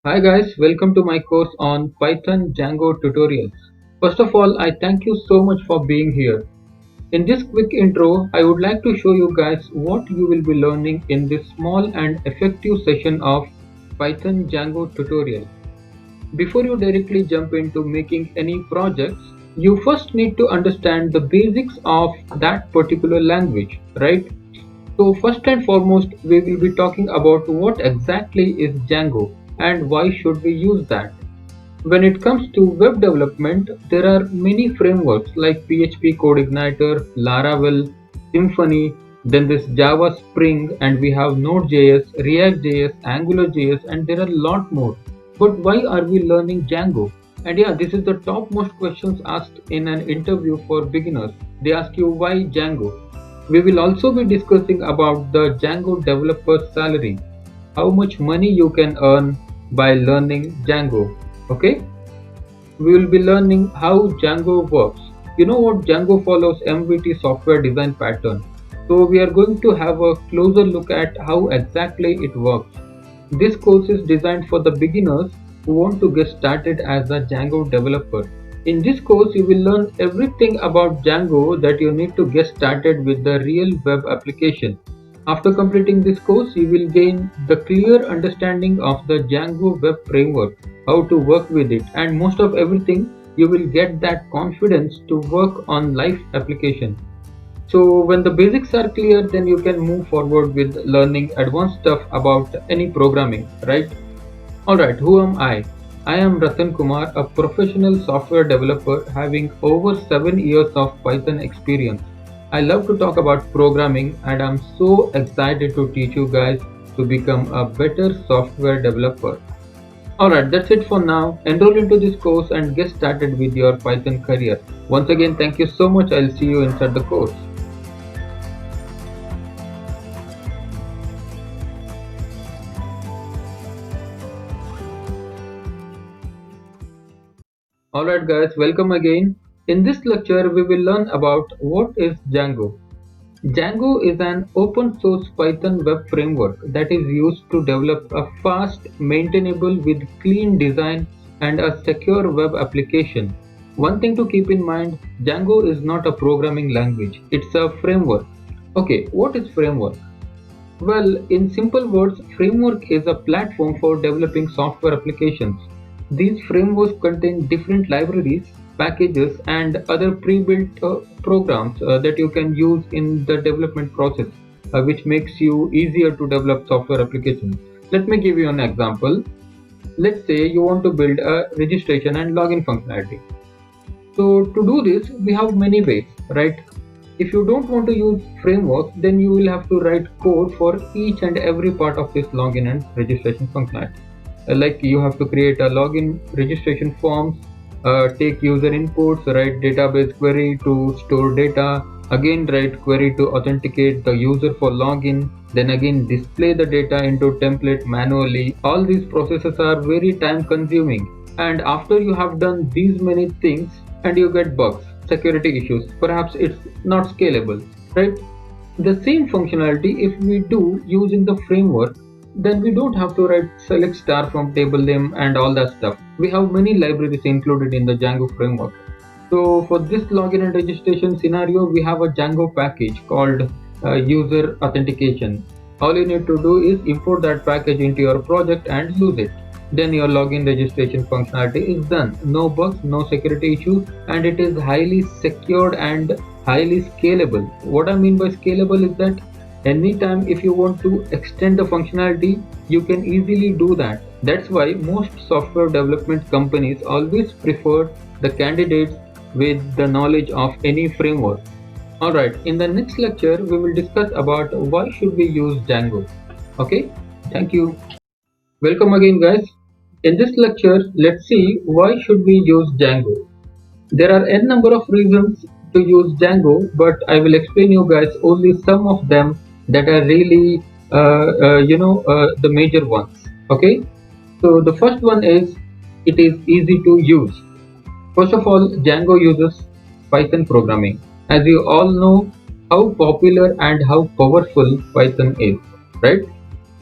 Hi guys, welcome to my course on Python Django tutorials. First of all, I thank you so much for being here. In this quick intro, I would like to show you guys what you will be learning in this small and effective session of Python Django tutorial. Before you directly jump into making any projects, you first need to understand the basics of that particular language, right? So first and foremost, we will be talking about what exactly is Django and why should we use that. When it comes to web development, there are many frameworks like PHP Code Igniter, Laravel, Symfony, then this Java Spring, and we have Node.js, React.js, AngularJS, and there are a lot more. But why are we learning Django? And yeah, this is the topmost questions asked in an interview for beginners. They ask you why Django. We will also be discussing about the Django developer salary, how much money you can earn by learning Django. Okay, we will be learning how Django works. You know what, Django follows MVT software design pattern. So we are going to have a closer look at how exactly it works. This course is designed for the beginners who want to get started as a Django developer. In this course, you will learn everything about Django that you need to get started with the real web application. After completing this course, you will gain the clear understanding of the Django Web Framework, how to work with it, and most of everything, you will get that confidence to work on live application. So when the basics are clear, then you can move forward with learning advanced stuff about any programming, right? Alright, who am I? I am Ratan Kumar, a professional software developer having over 7 years of Python experience. I love to talk about programming and I'm so excited to teach you guys to become a better software developer. Alright, that's it for now. Enroll into this course and get started with your Python career. Once again, thank you so much. I'll see you inside the course. Alright guys, welcome again. In this lecture, we will learn about what is Django. Django is an open source Python web framework that is used to develop a fast, maintainable with clean design and a secure web application. One thing to keep in mind, Django is not a programming language, it's a framework. Okay, what is framework? Well, in simple words, framework is a platform for developing software applications. These frameworks contain different libraries, packages, and other pre-built programs that you can use in the development process, which makes you easier to develop software applications. Let me give you an example. Let's say you want to build a registration and login functionality. So to do this, we have many ways, right? If you don't want to use framework, then you will have to write code for each and every part of this login and registration functionality. Like you have to create a login registration forms, take user inputs, write database query to store data, again write query to authenticate the user for login, then again display the data into template manually. All these processes are very time consuming, and after you have done these many things and you get bugs, security issues, perhaps it's not scalable, right? The same functionality if we do using the framework, then we don't have to write select star from table name and all that stuff. We have many libraries included in the Django framework. So for this login and registration scenario, we have a Django package called user authentication. All you need to do is import that package into your project and use it. Then your login registration functionality is done. No bugs, no security issues, and it is highly secured and highly scalable. What I mean by scalable is that anytime if you want to extend the functionality, you can easily do that. That's why most software development companies always prefer the candidates with the knowledge of any framework. Alright, in the next lecture we will discuss about why should we use Django. Okay, thank you. Welcome again guys. In this lecture, let's see why should we use Django. There are n number of reasons to use Django, but I will explain you guys only some of them that are really the major ones. Okay, so the first one is it is easy to use. First of all, Django uses Python programming. As you all know how popular and how powerful Python is, right?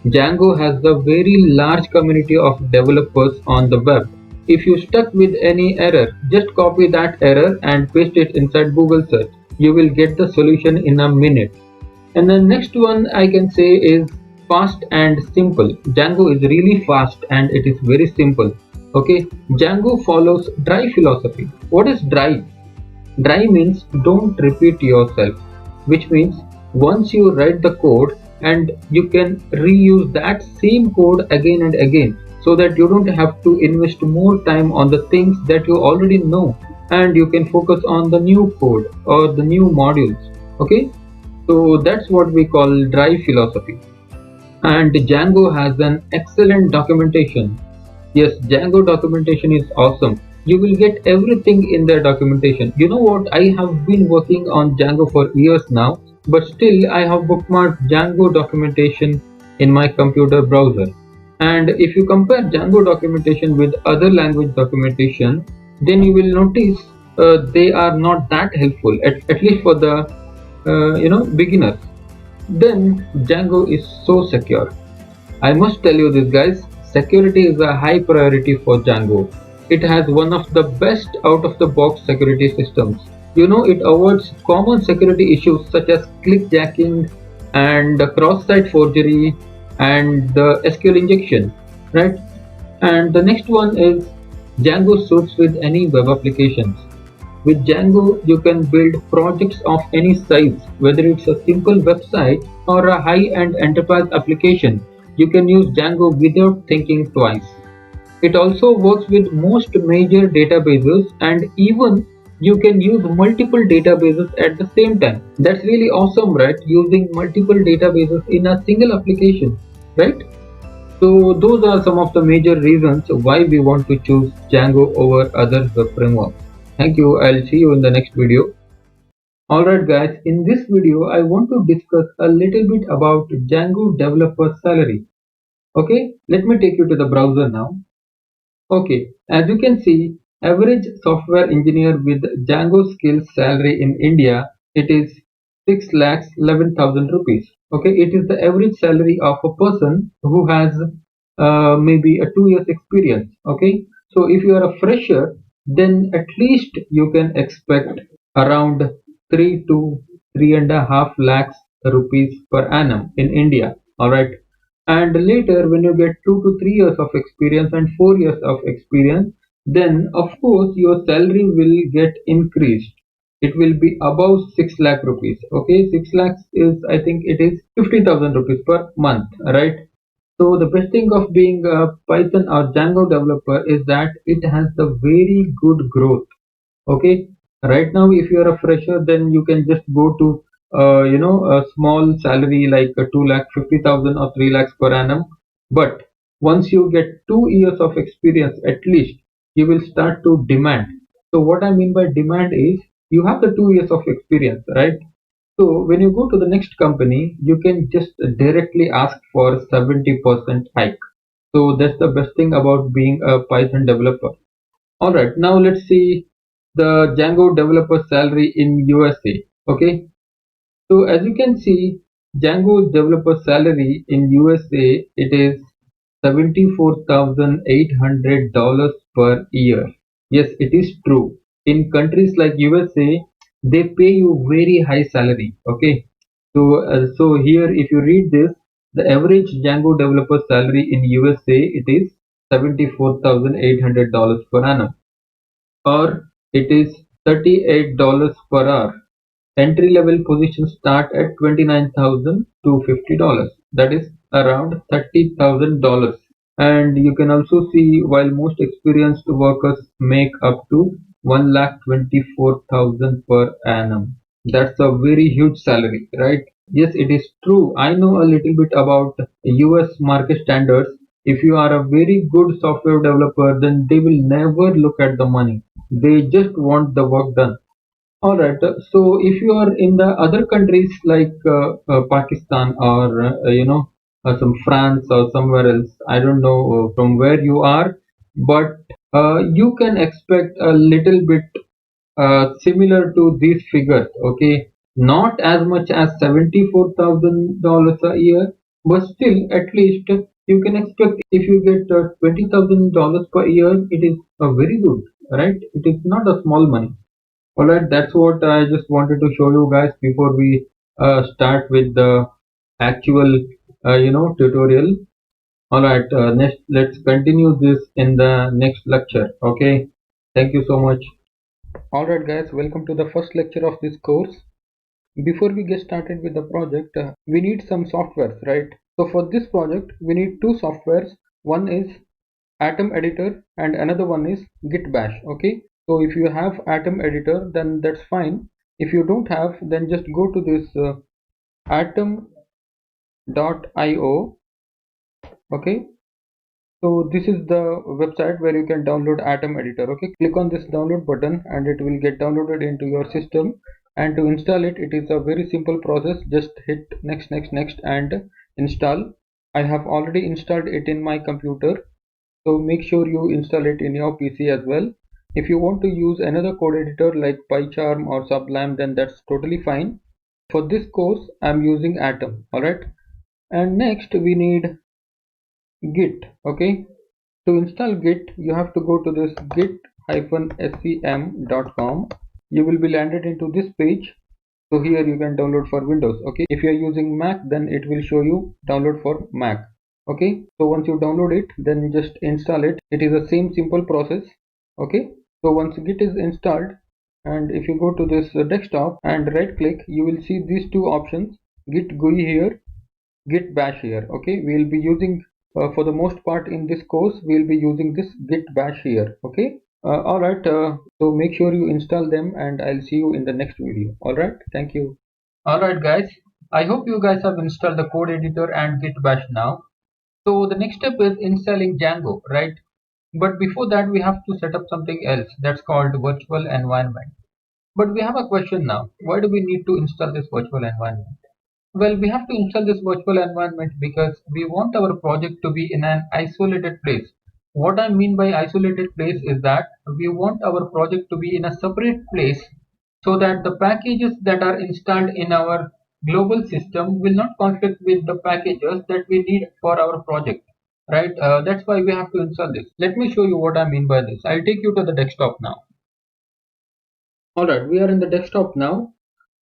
Django has a very large community of developers on the web. If you stuck with any error, just copy that error and paste it inside Google search. You will get the solution in a minute. And the next one I can say is fast and simple. Django is really fast and it is very simple. Okay, Django follows dry philosophy. What is dry? Dry means don't repeat yourself, which means once you write the code and you can reuse that same code again and again so that you don't have to invest more time on the things that you already know and you can focus on the new code or the new modules. Okay, so that's what we call dry philosophy. And Django has an excellent documentation. Yes, Django documentation is awesome. You will get everything in their documentation. You know what? I have been working on Django for years now, but still I have bookmarked Django documentation in my computer browser. And if you compare Django documentation with other language documentation, then you will notice they are not that helpful, at least for the beginners. Then Django is so secure. I must tell you this, guys, security is a high priority for Django. It has one of the best out-of-the-box security systems. It avoids common security issues such as clickjacking and cross-site forgery and the SQL injection, right? And the next one is Django suits with any web applications. With Django, you can build projects of any size, whether it's a simple website or a high-end enterprise application. You can use Django without thinking twice. It also works with most major databases and even you can use multiple databases at the same time. That's really awesome, right? Using multiple databases in a single application, right? So those are some of the major reasons why we want to choose Django over other web frameworks. Thank you. I'll see you in the next video. Alright guys, in this video I want to discuss a little bit about Django developer salary. Okay, let me take you to the browser now. Okay, as you can see, average software engineer with Django skills salary in India, it is 6,11,000 rupees. Okay, it is the average salary of a person who has maybe a 2 years experience. Okay, so if you are a fresher, then at least you can expect around 3 to 3.5 lakhs rupees per annum in India. All right, and later when you get 2 to 3 years of experience and 4 years of experience, then of course your salary will get increased. It will be above 6 lakh rupees. Okay, 6 lakhs is, I think it is 50,000 rupees per month, right? So the best thing of being a Python or Django developer is that it has the very good growth. Okay, right now if you are a fresher, then you can just go to a small salary like 2,50,000 or 3 lakhs per annum. But once you get 2 years of experience at least, you will start to demand. So what I mean by demand is you have the 2 years of experience, right? So when you go to the next company, you can just directly ask for 70% hike. So that's the best thing about being a Python developer. All right, now let's see the Django developer salary in USA. Okay, so as you can see, Django developer salary in USA, it is $74,800 per year. Yes, it is true. In countries like USA, they pay you very high salary. Okay, so here if you read this, the average Django developer salary in USA, it is $74,800 per annum, or it is $38 per hour. Entry level positions start at 29,000 to $50. That is around $30,000. And you can also see while most experienced workers make up to 1,24,000 per annum. That's a very huge salary, right? Yes, it is true. I know a little bit about US market standards. If you are a very good software developer, then they will never look at the money. They just want the work done. All right. So if you are in the other countries like Pakistan or some France or somewhere else, I don't know from where you are, but you can expect a little bit similar to these figures. Okay, not as much as $74,000 a year, but still, at least you can expect if you get $20,000 per year, it is very good, right? It is not a small money. All right, that's what I just wanted to show you guys before we start with the actual, tutorial. All right, next let's continue this in the next lecture. Okay, thank you so much. All right, guys, welcome to the first lecture of this course. Before we get started with the project, we need some softwares, right? So for this project, we need two softwares. One is Atom Editor and another one is Git Bash. Okay, so if you have Atom Editor, then that's fine. If you don't have, then just go to this atom.io. Okay, so this is the website where you can download Atom Editor. Okay, click on this download button and it will get downloaded into your system. And to install it, it is a very simple process. Just hit next, next, next and install. I have already installed it in my computer. So make sure you install it in your PC as well. If you want to use another code editor like PyCharm or Sublime, then that's totally fine. For this course, I'm using Atom. Alright. And next we need Git. Okay. To install Git, you have to go to this git-scm.com. You will be landed into this page. So here you can download for Windows. Okay. If you are using Mac, then it will show you download for Mac. Okay, so once you download it, then just install it. It is the same simple process. Okay, so once Git is installed, and if you go to this desktop and right click, you will see these two options: Git GUI here, Git Bash here. Okay, we will be using for the most part in this course, we will be using this Git Bash here. Okay, all right. So make sure you install them, and I'll see you in the next video. All right, thank you. All right, guys. I hope you guys have installed the code editor and Git Bash now. So the next step is installing Django, right? But before that, we have to set up something else that's called virtual environment. But we have a question now. Why do we need to install this virtual environment? Well, we have to install this virtual environment because we want our project to be in an isolated place. What I mean by isolated place is that we want our project to be in a separate place so that the packages that are installed in our global system will not conflict with the packages that we need for our project. Right? That's why we have to install this. Let me show you what I mean by this. I'll take you to the desktop now. Alright, we are in the desktop now.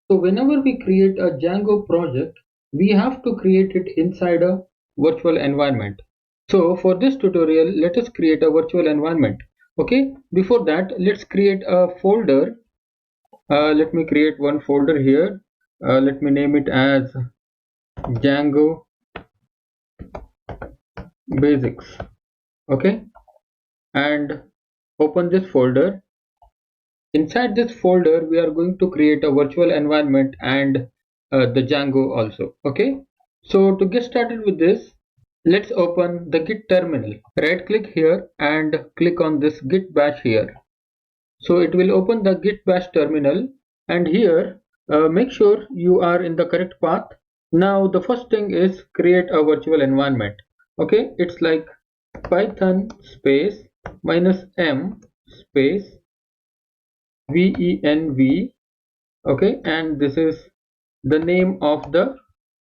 So whenever we create a Django project, we have to create it inside a virtual environment. So for this tutorial, let us create a virtual environment. Okay, before that, let's create a folder. Let me create one folder here. Let me name it as Django Basics. Okay, and open this folder. Inside this folder, we are going to create a virtual environment and the Django also. Okay, so to get started with this, let's open the Git terminal. Right click here and click on this Git bash here. So it will open the Git bash terminal, and here make sure you are in the correct path. Now the first thing is create a virtual environment. Okay, it's like Python space -m space venv. Okay, and this is the name of the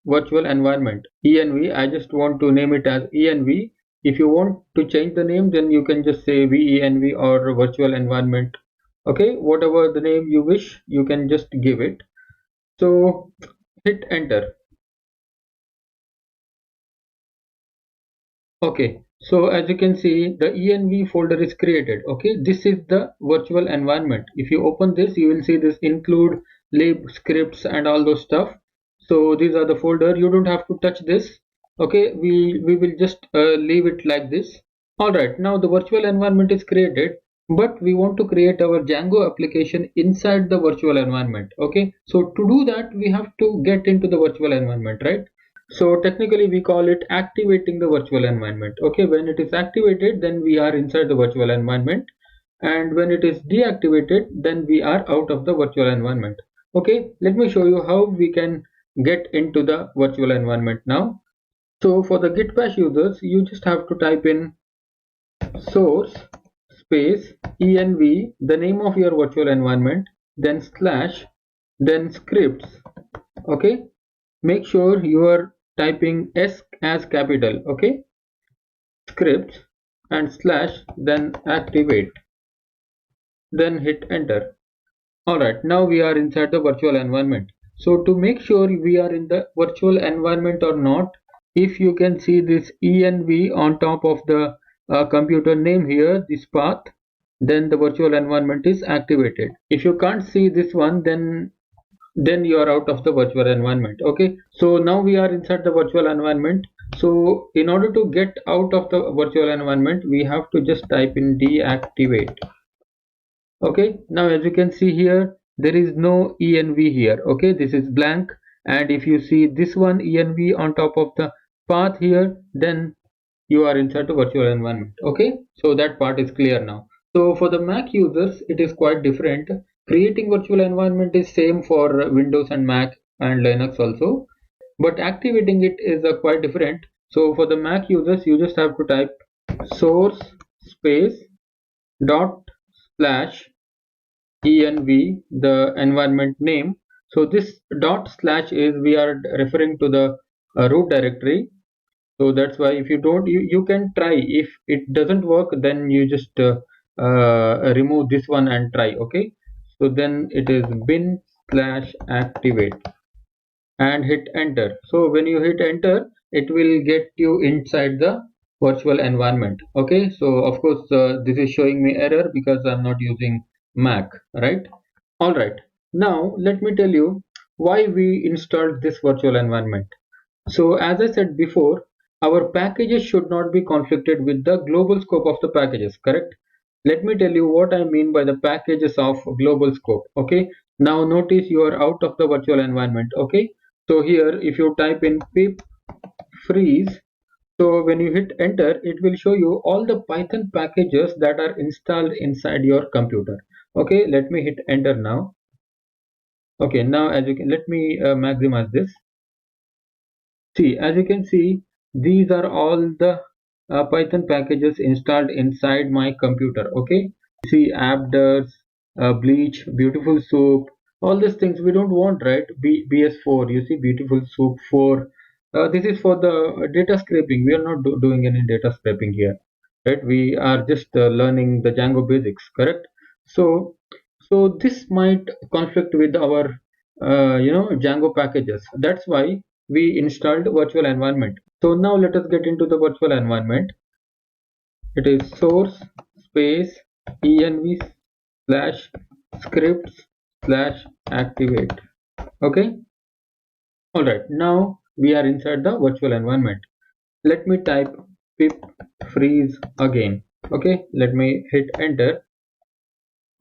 virtual environment, env. I just want to name it as env. If you want to change the name, then you can just say venv or virtual environment. Okay, whatever the name you wish, you can just give it. So hit enter. Okay, so as you can see, the env folder is created. Okay, this is the virtual environment. If you open this, you will see this include lib scripts and all those stuff. So these are the folder. You don't have to touch this. Okay, we will just leave it like this. All right, now the virtual environment is created, but we want to create our Django application inside the virtual environment. Okay, so to do that, we have to get into the virtual environment, right? So technically we call it activating the virtual environment. Okay, when it is activated, then we are inside the virtual environment, and when it is deactivated, then we are out of the virtual environment. Okay, let me show you how we can get into the virtual environment now. So for the Git bash users, you just have to type in source space env, the name of your virtual environment, then slash, then scripts. Okay, make sure your typing S as capital, okay, scripts and slash, then activate, then hit enter. Alright, now we are inside the virtual environment. So to make sure we are in the virtual environment or not, if you can see this env on top of the computer name here, this path, then the virtual environment is activated. If you can't see this one, then you are out of the virtual environment. Okay, so now we are inside the virtual environment. So in order to get out of the virtual environment, we have to just type in deactivate. Okay, now as you can see here, there is no env here. Okay, this is blank, and if you see this one env on top of the path here, then you are inside the virtual environment. Okay, so that part is clear now. So for the Mac users, it is quite different. Creating virtual environment is same for Windows and Mac and Linux also, but activating it is quite different. So for the Mac users, you just have to type source space dot slash env, the environment name. So this dot slash is we are referring to the root directory. So that's why if you don't, you can try. If it doesn't work, then you just remove this one and try. Okay, so then it is bin slash activate and hit enter. So when you hit enter, it will get you inside the virtual environment. Okay, so of course this is showing me error because I'm not using Mac, right? All right, now let me tell you why we installed this virtual environment. So as I said before, our packages should not be conflicted with the global scope of the packages, correct? Let me tell you what I mean by the packages of global scope. Okay, now notice you are out of the virtual environment. Okay, so here if you type in pip freeze, so when you hit enter, it will show you all the Python packages that are installed inside your computer. Okay, let me hit enter now. Okay, now as you can, let me maximize this. See, as you can see, these are all the Python packages installed inside my computer. Okay, see Abders, Bleach, Beautiful Soup, all these things we don't want, right? BS4, you see Beautiful Soup 4. This is for the data scraping. We are not doing any data scraping here, right? We are just learning the Django basics, correct? So, so this might conflict with our Django packages. That's why we installed virtual environment. So now let us get into the virtual environment. It is source space env slash scripts slash activate. Okay, all right, now we are inside the virtual environment. Let me type pip freeze again. Okay, let me hit enter.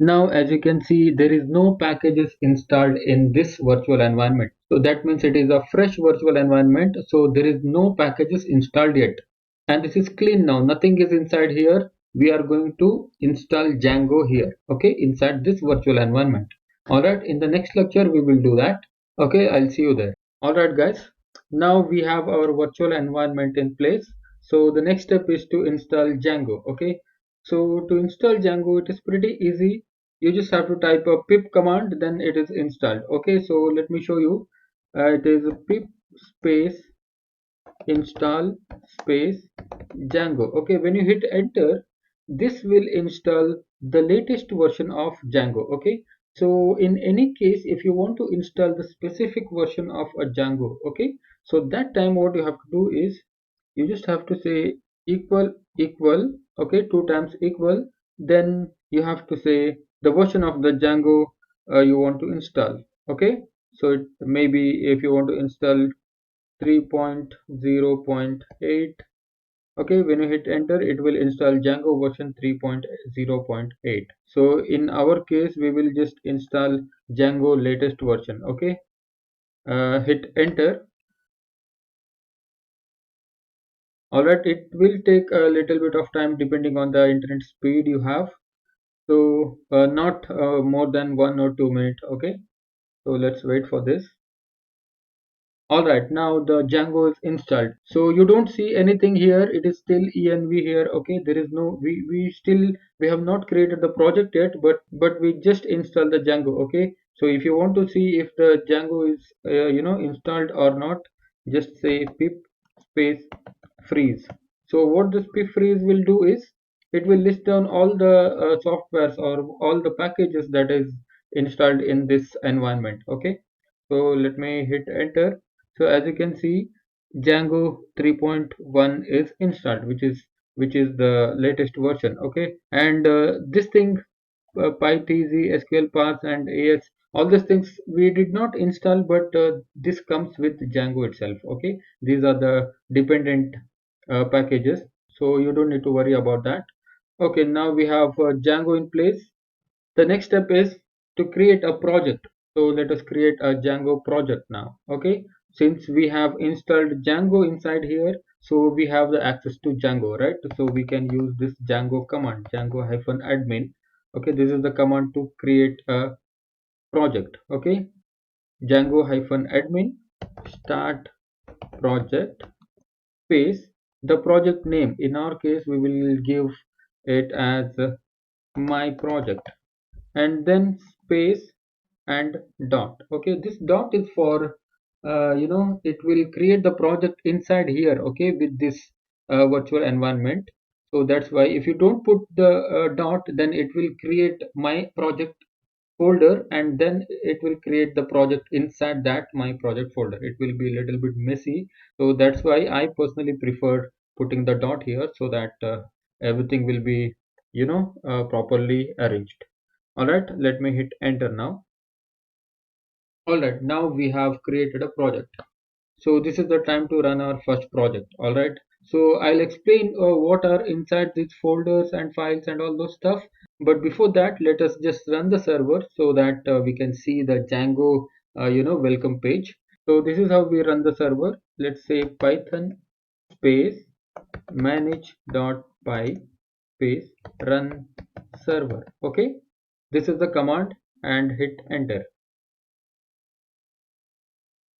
Now as you can see, there is no packages installed in this virtual environment. So that means it is a fresh virtual environment. So there is no packages installed yet. And this is clean now. Nothing is inside here. We are going to install Django here. Okay, inside this virtual environment. Alright, in the next lecture we will do that. Okay, I'll see you there. Alright guys, now we have our virtual environment in place. So the next step is to install Django. Okay, so to install Django, it is pretty easy. You just have to type a pip command, then it is installed. Okay, so let me show you. It is a pip space install space Django. Okay, when you hit enter, this will install the latest version of Django. Okay, so in any case, if you want to install the specific version of a Django, okay, so that time what you have to do is you just have to say equal equal, okay, two times equal, then you have to say the version of the Django you want to install. Okay, so it maybe if you want to install 3.0.8. Okay, when you hit enter, it will install Django version 3.0.8. So in our case, we will just install Django latest version. Okay, hit enter. Alright, it will take a little bit of time depending on the internet speed you have. So not more than 1 or 2 minutes. Okay, so let's wait for this. Alright, now the Django is installed. So you don't see anything here. It is still env here. Okay, there is no, we have not created the project yet, but we just installed the Django. Okay, so if you want to see if the Django is installed or not, just say pip space freeze. So what this pip freeze will do is it will list down all the softwares or all the packages that is installed in this environment. Okay, so let me hit enter. So as you can see, Django 3.1 is installed, which is the latest version. Okay, and this thing, PyTZ, SQL Path, and AS, all these things we did not install, but this comes with Django itself. Okay, these are the dependent packages, so you don't need to worry about that. Okay, now we have Django in place. The next step is to create a project. So let us create a Django project now. Okay, since we have installed Django inside here, so we have the access to Django, right? So we can use this Django command, Django-admin. Okay, this is the command to create a project. Okay, Django-admin start project space the project name. In our case, we will give it as my project, and then space and dot. Okay, this dot is for it will create the project inside here, okay, with this virtual environment. So that's why if you don't put the dot, then it will create my project folder, and then it will create the project inside that my project folder. It will be a little bit messy, so that's why I personally prefer putting the dot here, so that everything will be properly arranged. All right, let me hit enter now. All right, now we have created a project. So this is the time to run our first project. All right, so I'll explain what are inside these folders and files and all those stuff. But before that, let us just run the server so that we can see the Django, welcome page. So this is how we run the server. Let's say Python space manage.py space run server. Okay, this is the command, and hit enter.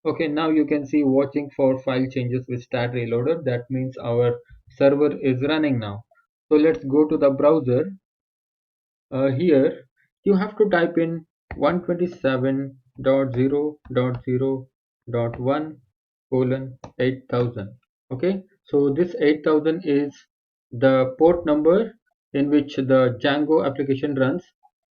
Okay, now you can see watching for file changes with stat reloader. That means our server is running now. So let's go to the browser. Here you have to type in 127.0.0.1 colon 8000. Okay, so this 8000 is the port number in which the Django application runs,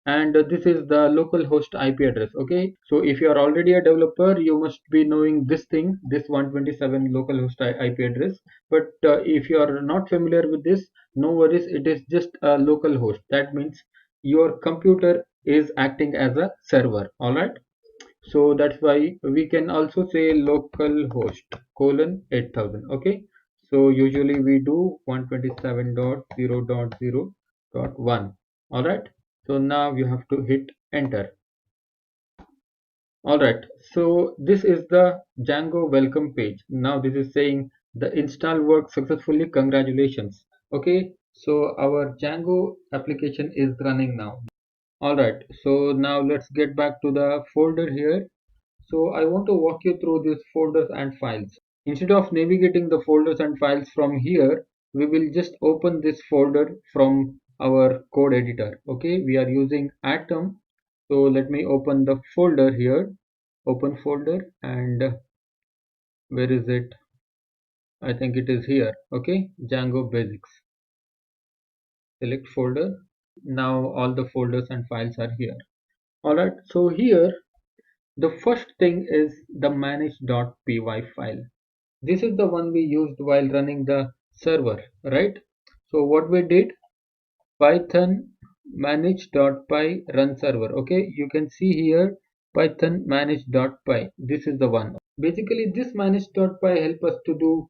and this is the localhost IP address. Okay, so if you are already a developer, you must be knowing this thing, this 127 localhost IP address. But if you are not familiar with this, no worries, it is just a localhost. That means your computer is acting as a server. All right, so that's why we can also say localhost colon 8000. Okay, so usually we do 127.0.0.1. all right, so now you have to hit enter. All right, so this is the Django welcome page. Now this is saying the install worked successfully, congratulations. Okay, so our Django application is running now. Alright, so now let's get back to the folder here. So I want to walk you through these folders and files. Instead of navigating the folders and files from here, we will just open this folder from our code editor. Okay, we are using Atom. So let me open the folder here. Open folder, and where is it? I think it is here. Okay, Django Basics. Select folder. Now all the folders and files are here. Alright, so here the first thing is the manage.py file. This is the one we used while running the server, right? So what we did, Python manage.py run server. Okay, you can see here Python manage.py. This is the one. Basically, this manage.py help us to do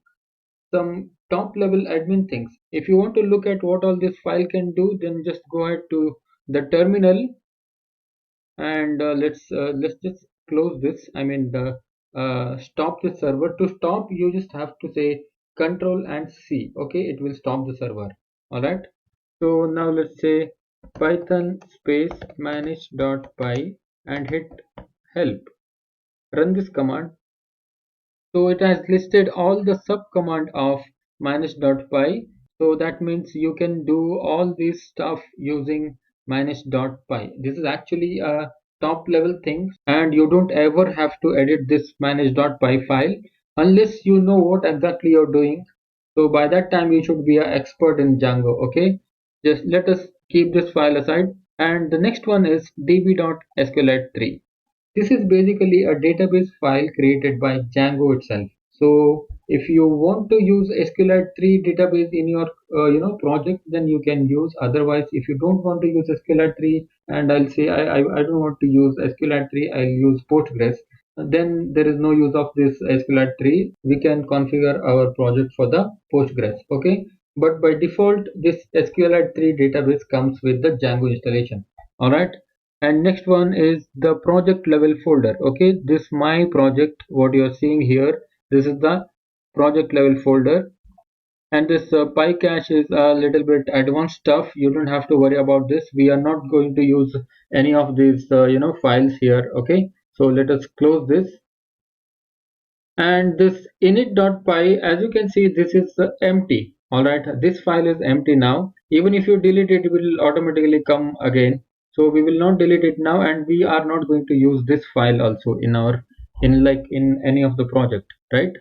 some top level admin things. If you want to look at what all this file can do, then just go ahead to the terminal, and let's just close this. I mean, the stop the server. To stop, you just have to say control and C. Okay, it will stop the server. All right, so now let's say python space manage.py and hit help. Run this command. So it has listed all the sub command of manage.py. So that means you can do all this stuff using manage.py. This is actually a top level thing, and you don't ever have to edit this manage.py file. unless you know what exactly you're doing. So by that time you should be an expert in Django. Okay, just let us keep this file aside. And the next one is db.sqlite3. This is basically a database file created by Django itself. So if you want to use SQLite3 database in your project, then you can use. Otherwise, if you don't want to use SQLite3, and I'll say I don't want to use SQLite3, I'll use Postgres. Then there is no use of this SQLite3. We can configure our project for the Postgres. Okay, but by default, this SQLite3 database comes with the Django installation. All right. And next one is the project level folder. Okay, this my project, what you are seeing here, this is the project level folder. And this PyCache is a little bit advanced stuff. You don't have to worry about this. We are not going to use any of these files here. Okay, so let us close this. And this init.py, as you can see, this is empty. All right, this file is empty now. Even if you delete it, it will automatically come again. So we will not delete it now, and we are not going to use this file also in our in any of the project, right?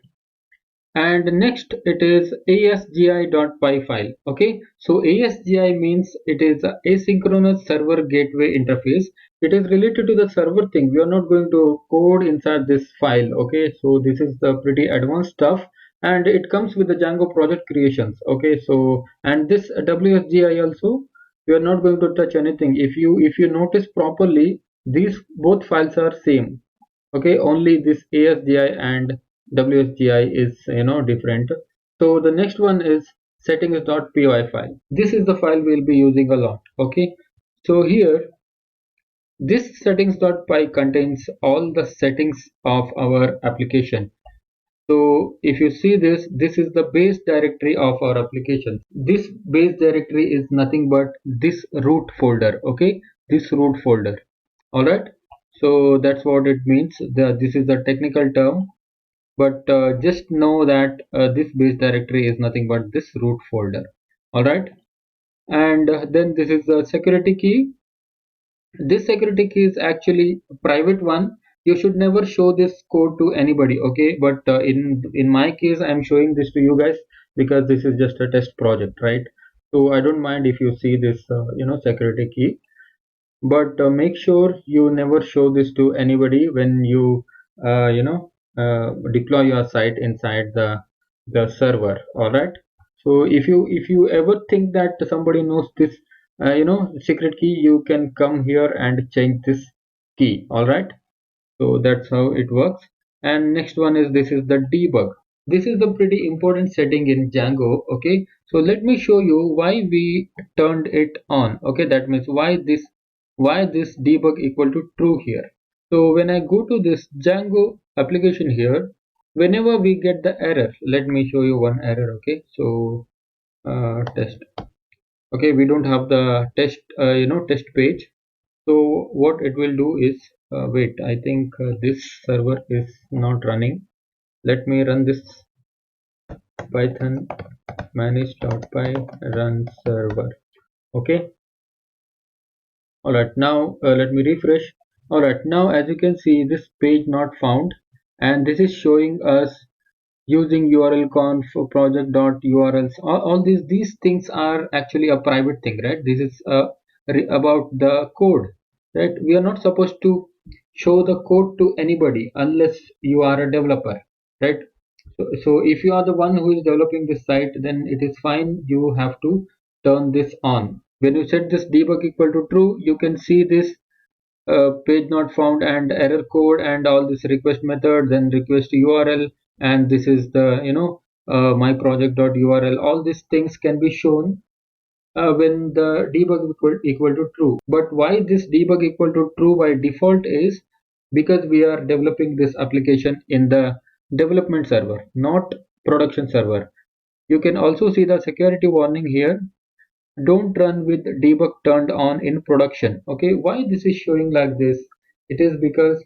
And next it is asgi.py file. Okay, so asgi means it is a asynchronous server gateway interface. It is related to the server thing. We are not going to code inside this file. Okay, so this is the pretty advanced stuff, and it comes with the Django project creations. Okay, so and this wsgi also, we are not going to touch anything. If you notice properly, these both files are same. Okay, only this asgi and wsgi is different. So the next one is settings.py file. This is the file we'll be using a lot. Okay, so here this settings.py contains all the settings of our application. So if you see this, this is the base directory of our application. This base directory is nothing but this root folder. Okay, this root folder. All right, so that's what it means. This is the technical term, but just know that this base directory is nothing but this root folder. All right, and then this is the security key. This security key is actually a private one. You should never show this code to anybody. Okay, but in my case, I'm showing this to you guys because this is just a test project, right? So I don't mind if you see this security key, but make sure you never show this to anybody when you deploy your site inside the server. All right, so if you ever think that somebody knows this secret key, you can come here and change this key. All right, so that's how it works. And next one is, this is the debug. This is the pretty important setting in Django. Okay, so let me show you why we turned it on. Okay, that means why this debug equal to true here. So when I go to this Django application here, whenever we get the error, let me show you one error. Okay, so test. Okay, we don't have the test page. So what it will do is, wait, I think this server is not running. Let me run this python manage.py run server. Okay, all right, now let me refresh. All right, now as you can see, this page not found, and this is showing us using url conf project.urls. All these things are actually a private thing, right? This is about the code, right? We are not supposed to show the code to anybody unless you are a developer, right? So if you are the one who is developing this site, then it is fine. You have to turn this on. When you set this debug equal to true, you can see this page not found and error code and all this request method, then request URL, and this is the my project.url. All these things can be shown when the debug equal to true. But why this debug equal to true by default is because we are developing this application in the development server, not production server. You can also see the security warning here. Don't run with debug turned on in production. Okay, why this is showing like this? It is because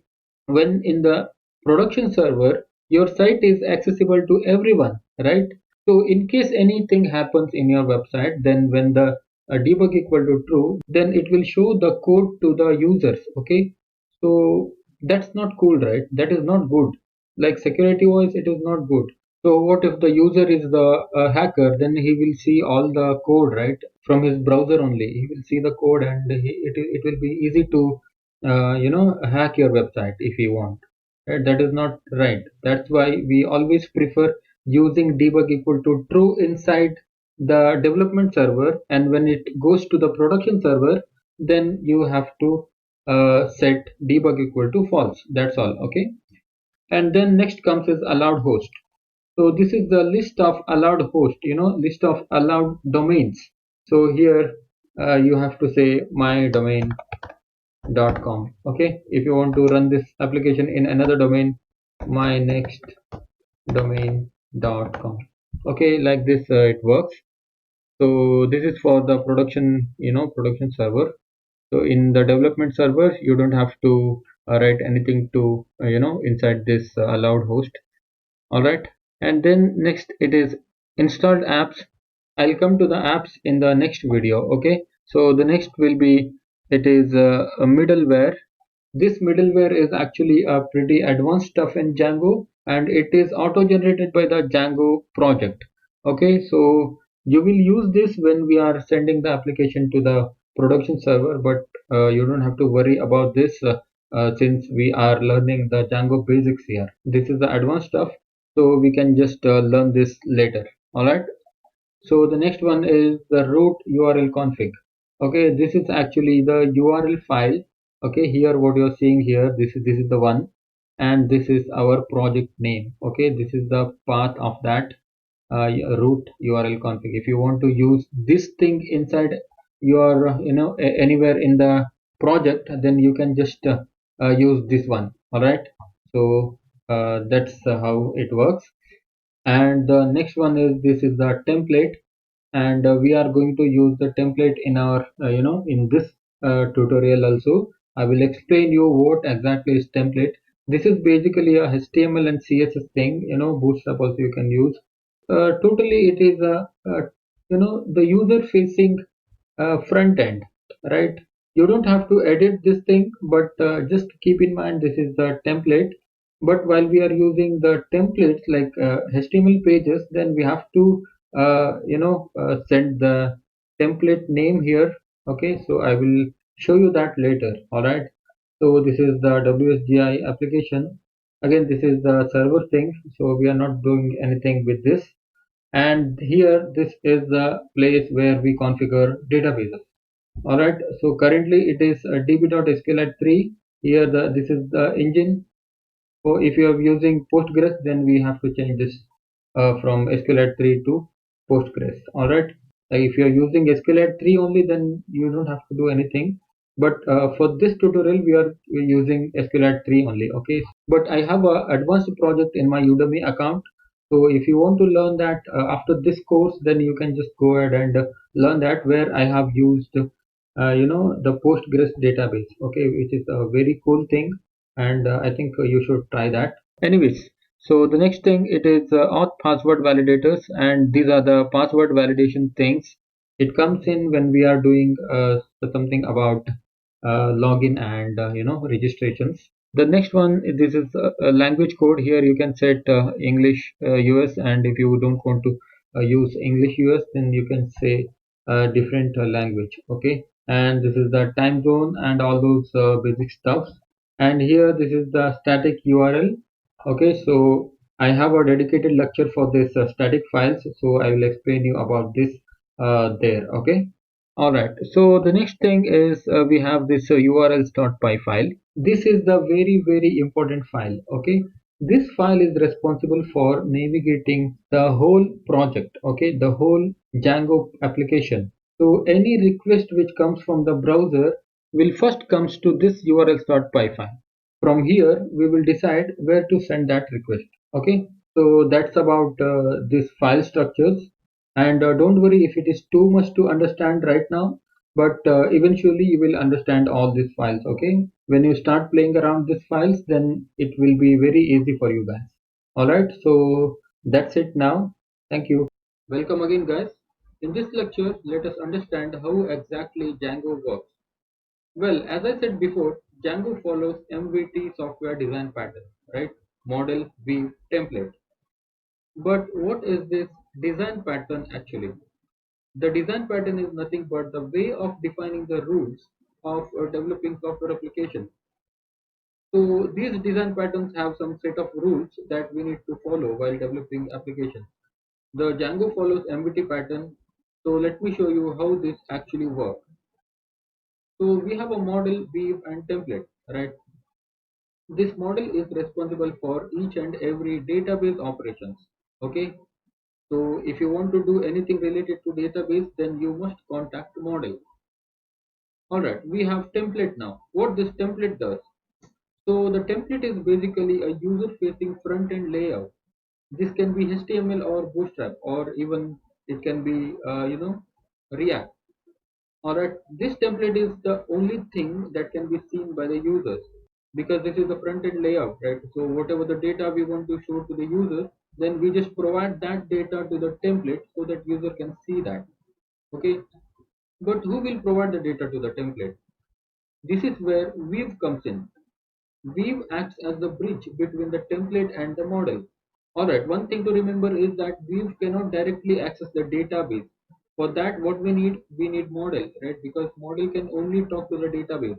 when in the production server, your site is accessible to everyone, right? So in case anything happens in your website, then when the debug equal to true, then it will show the code to the users. Okay, so that's not cool, right? That is not good. Like security wise, it is not good. So what if the user is the hacker? Then he will see all the code, right, from his browser only. He will see the code, and it will be easy to hack your website if you want. Right? That is not right. That's why we always prefer using debug equal to true inside the development server, and when it goes to the production server, then you have to set debug equal to false. That's all. Okay. And then next comes is allowed host. So this is the list of allowed host, list of allowed domains. So here you have to say mydomain.com. Okay, if you want to run this application in another domain, mynextdomain.com. Okay, like this it works. So this is for the production, production server. So in the development server, you don't have to write anything to inside this allowed host. All right, and then next it is installed apps. I'll come to the apps in the next video. Okay, so the next will be, it is a middleware. This middleware is actually a pretty advanced stuff in Django, and it is auto generated by the Django project. Okay, so you will use this when we are sending the application to the production server, but you don't have to worry about this since we are learning the Django basics here. This is the advanced stuff, so we can just learn this later. All right. So the next one is the root URL config. Okay, this is actually the URL file. Okay, here what you're seeing here, this is the one, and this is our project name. Okay, this is the path of that root URL config. If you want to use this thing inside your anywhere in the project, then you can just use this one. All right. So that's how it works. And the next one is, this is the template, and we are going to use the template in our in this tutorial also. I will explain you what exactly is template. This is basically a HTML and CSS thing. Bootstrap also you can use. Totally it is the user facing front end, right? You don't have to edit this thing, but just keep in mind this is the template. But while we are using the templates like HTML pages, then we have to send the template name here. Okay, so I will show you that later. All right, so this is the WSGI application. Again, this is the server thing, so we are not doing anything with this. And here this is the place where we configure databases. All right, so currently it is db.sqlite3. Here this is the engine. So if you are using Postgres, then we have to change this from SQLite3 to Postgres. All right. If you are using SQLite3 only, then you don't have to do anything. But for this tutorial, we're using SQLite3 only. Okay. But I have a advanced project in my Udemy account. So if you want to learn that after this course, then you can just go ahead and learn that, where I have used the Postgres database. Okay, which is a very cool thing, and I think you should try that. Anyways, so the next thing, it is auth password validators, and these are the password validation things. It comes in when we are doing something about login and registrations. The next one, this is a language code. Here you can set English US, and if you don't want to use English US, then you can say different language. Okay, and this is the time zone and all those basic stuff. And here this is the static URL. Okay, so I have a dedicated lecture for this static files, so I will explain you about this there. Okay. All right, so the next thing is we have this urls.py file. This is the very, very important file. Okay, this file is responsible for navigating the whole project. Okay, the whole Django application. So any request which comes from the browser will first comes to this urls.py file. From here, we will decide where to send that request. Okay, so that's about this file structures. And don't worry if it is too much to understand right now, but eventually you will understand all these files. Okay, when you start playing around these files, then it will be very easy for you guys. All right, so that's it now. Thank you. Welcome again, guys. In this lecture, let us understand how exactly Django works. Well, as I said before, Django follows MVT software design pattern, right? model, view, template. But what is this design pattern actually? The design pattern is nothing but the way of defining the rules of developing software applications. So these design patterns have some set of rules that we need to follow while developing applications. The Django follows MVT pattern. So let me show you how this actually works. So we have a model, view, and template, right? This model is responsible for each and every database operations. Okay. So if you want to do anything related to database, then you must contact model. Alright, we have template now. What this template does? So the template is basically a user-facing front-end layout. This can be HTML or Bootstrap, or even it can be, React. Alright, this template is the only thing that can be seen by the users because this is the front-end layout, right? So whatever the data we want to show to the user, then we just provide that data to the template so that user can see that. Okay, but who will provide the data to the template? This is where Weave comes in. Weave acts as the bridge between the template and the model. Alright, one thing to remember is that Weave cannot directly access the database. For that, what we need model, right? Because model can only talk to the database.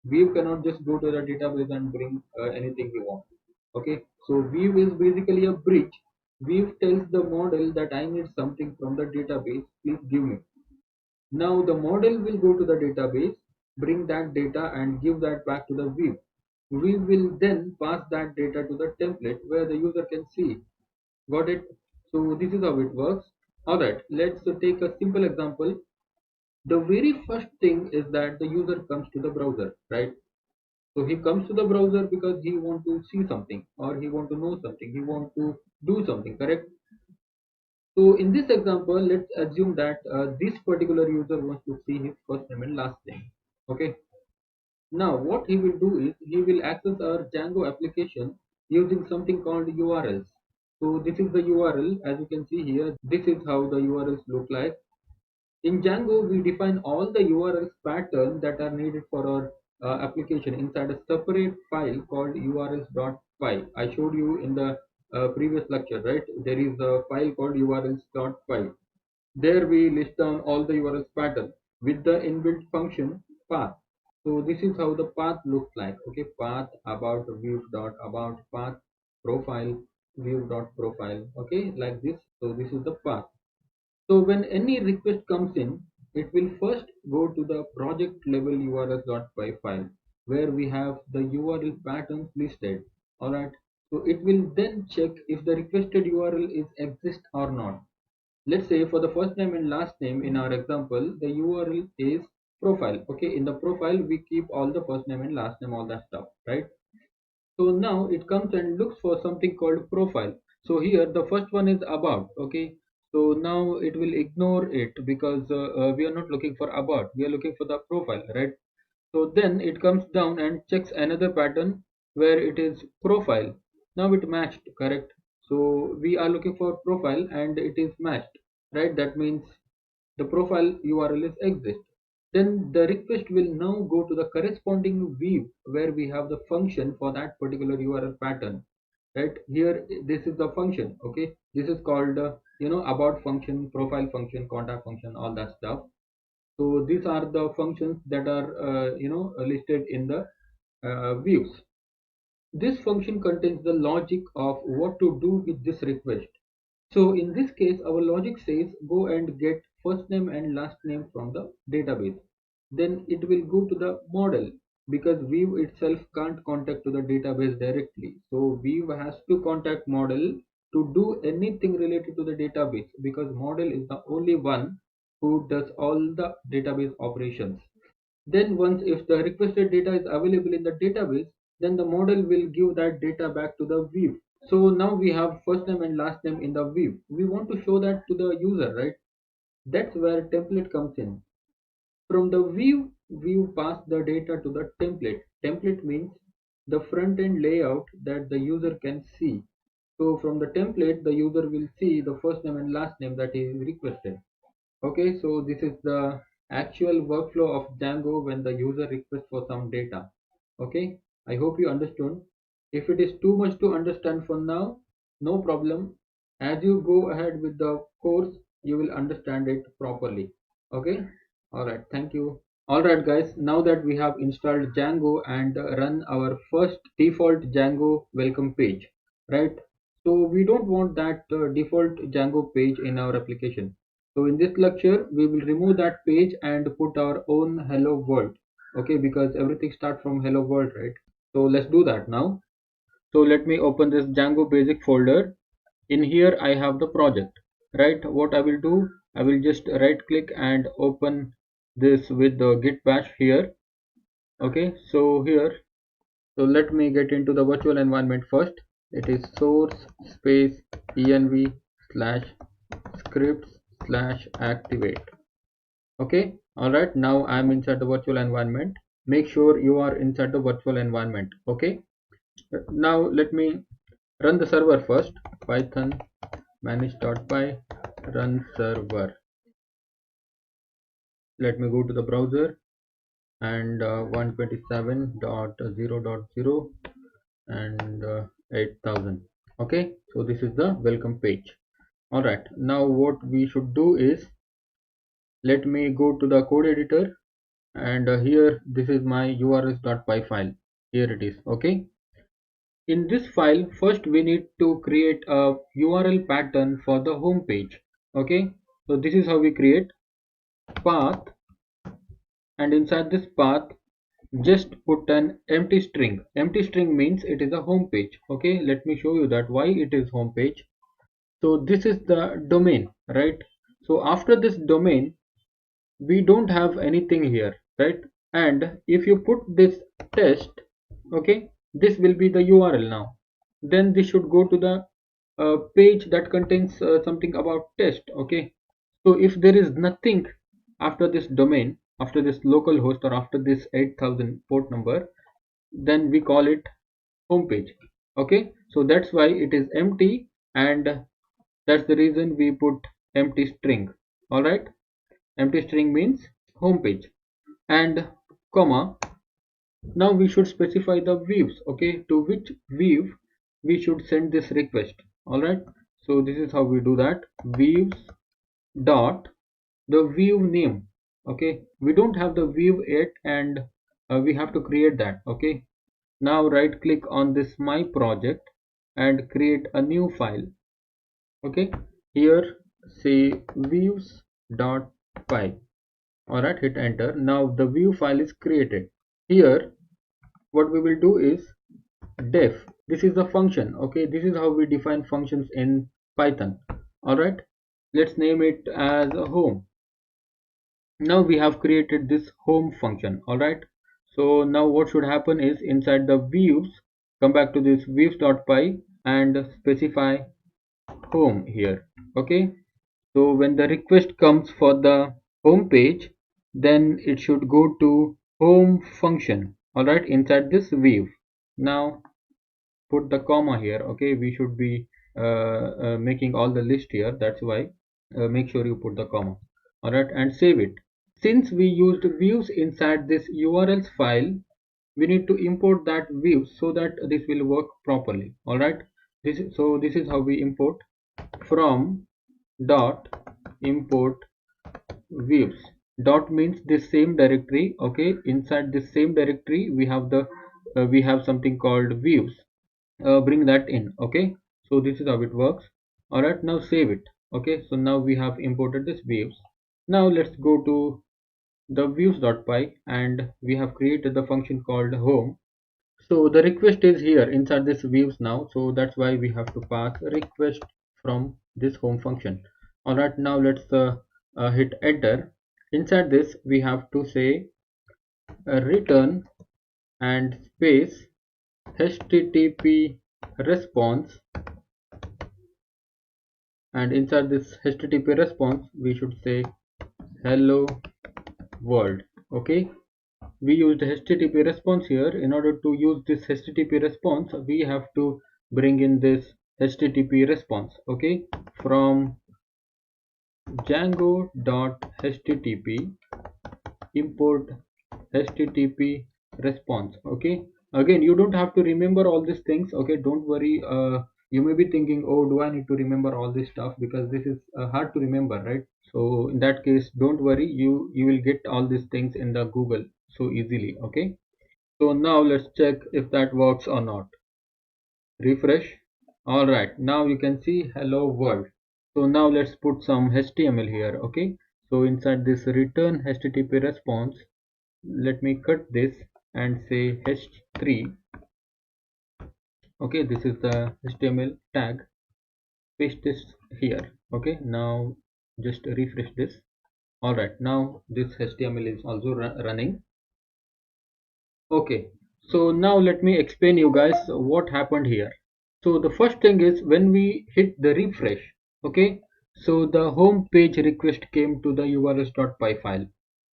Weave cannot just go to the database and bring anything we want. Okay, so Weave is basically a bridge. Weave tells the model that I need something from the database, please give me. Now the model will go to the database, bring that data and give that back to the Weave. We will then pass that data to the template where the user can see. Got it? So this is how it works. Alright, let's take a simple example. The very first thing is that the user comes to the browser, right? So he comes to the browser because he want to see something or he want to know something, he want to do something, correct? So in this example, let's assume that this particular user wants to see his first name and last name. Okay. Now what he will do is he will access our Django application using something called URLs. So this is the URL, as you can see here. This is how the URLs look like. In Django, we define all the URLs pattern that are needed for our application inside a separate file called urls.py. I showed you in the previous lecture, right? There is a file called urls.py. There we list down all the URLs pattern with the inbuilt function path. So this is how the path looks like. Okay, path about view dot about path profile view dot profile. Okay, like this. So this is the path. So when any request comes in, it will first go to the project level urls.py file where we have the URL patterns listed. Alright. So it will then check if the requested URL is exist or not. Let's say for the first name and last name in our example, the URL is profile. Okay, in the profile we keep all the first name and last name, all that stuff, right? So now it comes and looks for something called profile. So here the first one is about. Okay, so now it will ignore it because we are not looking for about, we are looking for the profile, right? So then it comes down and checks another pattern where it is profile. Now it matched, correct? So we are looking for profile and it is matched, right? That means the profile URL is exist. Then the request will now go to the corresponding view where we have the function for that particular URL pattern. Right here, this is the function. Okay, this is called about function, profile function, contact function, all that stuff. So these are the functions that are listed in the views. This function contains the logic of what to do with this request. So in this case, our logic says go and get first name and last name from the database. Then it will go to the model because Weave itself can't contact to the database directly. So Weave has to contact model to do anything related to the database because model is the only one who does all the database operations. Then once if the requested data is available in the database, then the model will give that data back to the Weave. So now we have first name and last name in the view. We want to show that to the user, right? That's where template comes in. From the view pass the data to the template. Template means the front end layout that the user can see. So from the template, the user will see the first name and last name that is requested. Okay, so this is the actual workflow of Django when the user requests for some data. Okay, I hope you understood. If it is too much to understand for now, no problem. As you go ahead with the course, you will understand it properly. Okay? Alright, thank you. Alright guys, now that we have installed Django and run our first default Django welcome page, right? So we don't want that default Django page in our application. So in this lecture, we will remove that page and put our own hello world. Okay, because everything starts from hello world, right? So let's do that now. So let me open this Django basic folder. In here I have the project, right? What I will do, I will just right click and open this with the git bash here. Okay, so here, so let me get into the virtual environment first. It is source space env slash scripts slash activate. Okay, all right, now I'm inside the virtual environment. Make sure you are inside the virtual environment. Okay, now let me run the server first. Python manage.py run server. Let me go to the browser and 127.0.0 and 8000. Okay, so this is the welcome page. All right, now what we should do is, let me go to the code editor, and here this is my urls.py file. Here it is. Okay, in this file, first we need to create a URL pattern for the home page. Okay, so this is how we create path, and inside this path just put an empty string. Empty string means it is a home page. Okay, let me show you that why it is home page. So this is the domain, right? So after this domain, we don't have anything here, right? And if you put this test, okay, this will be the URL now. Then this should go to the page that contains something about test. Okay, so if there is nothing after this domain, after this local host, or after this 8000 port number, then we call it home page. Okay, so that's why it is empty, and that's the reason we put empty string. All right, empty string means home page, and comma. Now we should specify the views. Okay, to which view we should send this request. All right, so this is how we do that. Views dot the view name. Okay, we don't have the view yet, and we have to create that. Okay, now right click on this my project and create a new file. Okay, here say views.py. All right, hit enter. Now the view file is created. Here what we will do is def. This is the function. Okay, this is how we define functions in Python. All right, let's name it as a home. Now we have created this home function. All right, so now what should happen is, inside the views, come back to this views.py and specify home here. Okay, so when the request comes for the home page, then it should go to home function. All right, inside this view. Now put the comma here. Okay, we should be making all the list here, that's why make sure you put the comma. All right, and save it. Since we used views inside this urls file, we need to import that view so that this will work properly. All right, this is how we import. From dot import views. Dot means this same directory. Okay, inside this same directory we have the we have something called views. Bring that in. Okay, so this is how it works. All right, now save it. Okay, so now we have imported this views. Now let's go to the views.py, and we have created the function called home. So the request is here inside this views now, so that's why we have to pass a request from this home function. All right, now let's hit enter. Inside this we have to say return and space http response, and inside this http response we should say hello world. Okay, we used http response here. In order to use this http response, we have to bring in this http response. Okay, from django.http import http response. Okay, Again, you don't have to remember all these things. Okay, don't worry. You may be thinking, oh, do I need to remember all this stuff, because this is hard to remember, right? So in that case, don't worry, you will get all these things in the Google so easily. Okay, so now let's check if that works or not. Refresh. All right, now you can see hello world. So now let's put some HTML here. Okay, so inside this return HTTP response, let me cut this and say h3. Okay, this is the HTML tag. Paste this here. Okay, now just refresh this. All right, now this HTML is also running. Okay, so now let me explain you guys what happened here. So the first thing is when we hit the refresh, okay, so the home page request came to the urls.py file.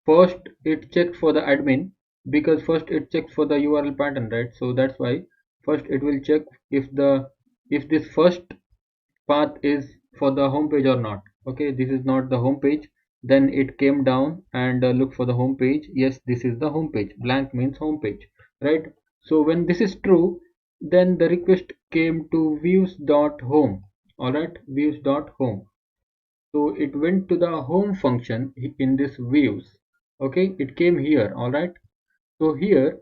First it checked for the admin, because first it checked for the URL pattern, right? So that's why first it will check if this first path is for the home page or not. Okay, this is not the home page. Then it came down and look for the home page. Yes, this is the home page. Blank means home page, right? So when this is true, then the request came to views.home. All right, views.home. So it went to the home function in this views. Okay, it came here. All right, so here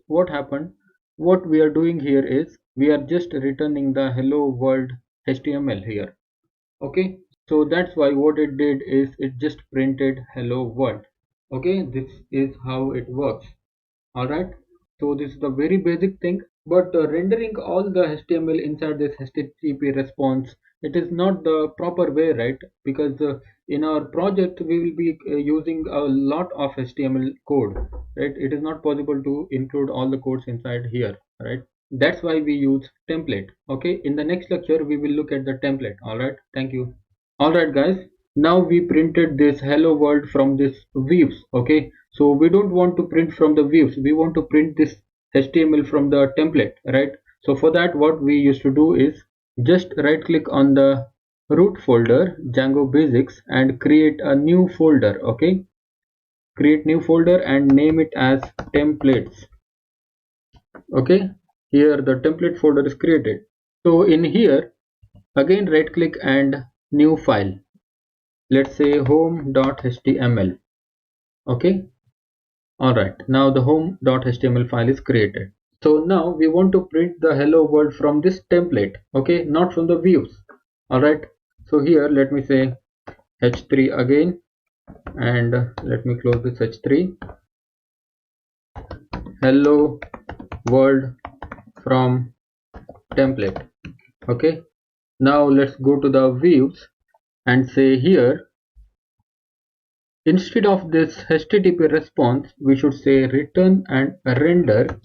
what happened, what we are doing here is we are just returning the hello world HTML here. Okay, so that's why what it did is it just printed hello world. Okay, this is how it works. All right, so this is the very basic thing, but rendering all the HTML inside this HTTP response, it is not the proper way, right? Because in our project we will be using a lot of HTML code, right? It is not possible to include all the codes inside here, right? That's why we use template. Okay, in the next lecture we will look at the template. All right, thank you. Alright guys, now we printed this hello world from this views. Okay, so we don't want to print from the views, we want to print this HTML from the template, right? So for that what we used to do is just right click on the root folder Django basics and create a new folder. Okay, create new folder and name it as templates. Okay, here the template folder is created. So in here again right click and new file, let's say home.html. Okay, all right, now the home.html file is created. So now we want to print the hello world from this template. Okay, not from the views. All right, so here let me say h3 again, and let me close this h3. Hello world from template. Okay, now let's go to the views and say here, instead of this HTTP response, we should say return and render.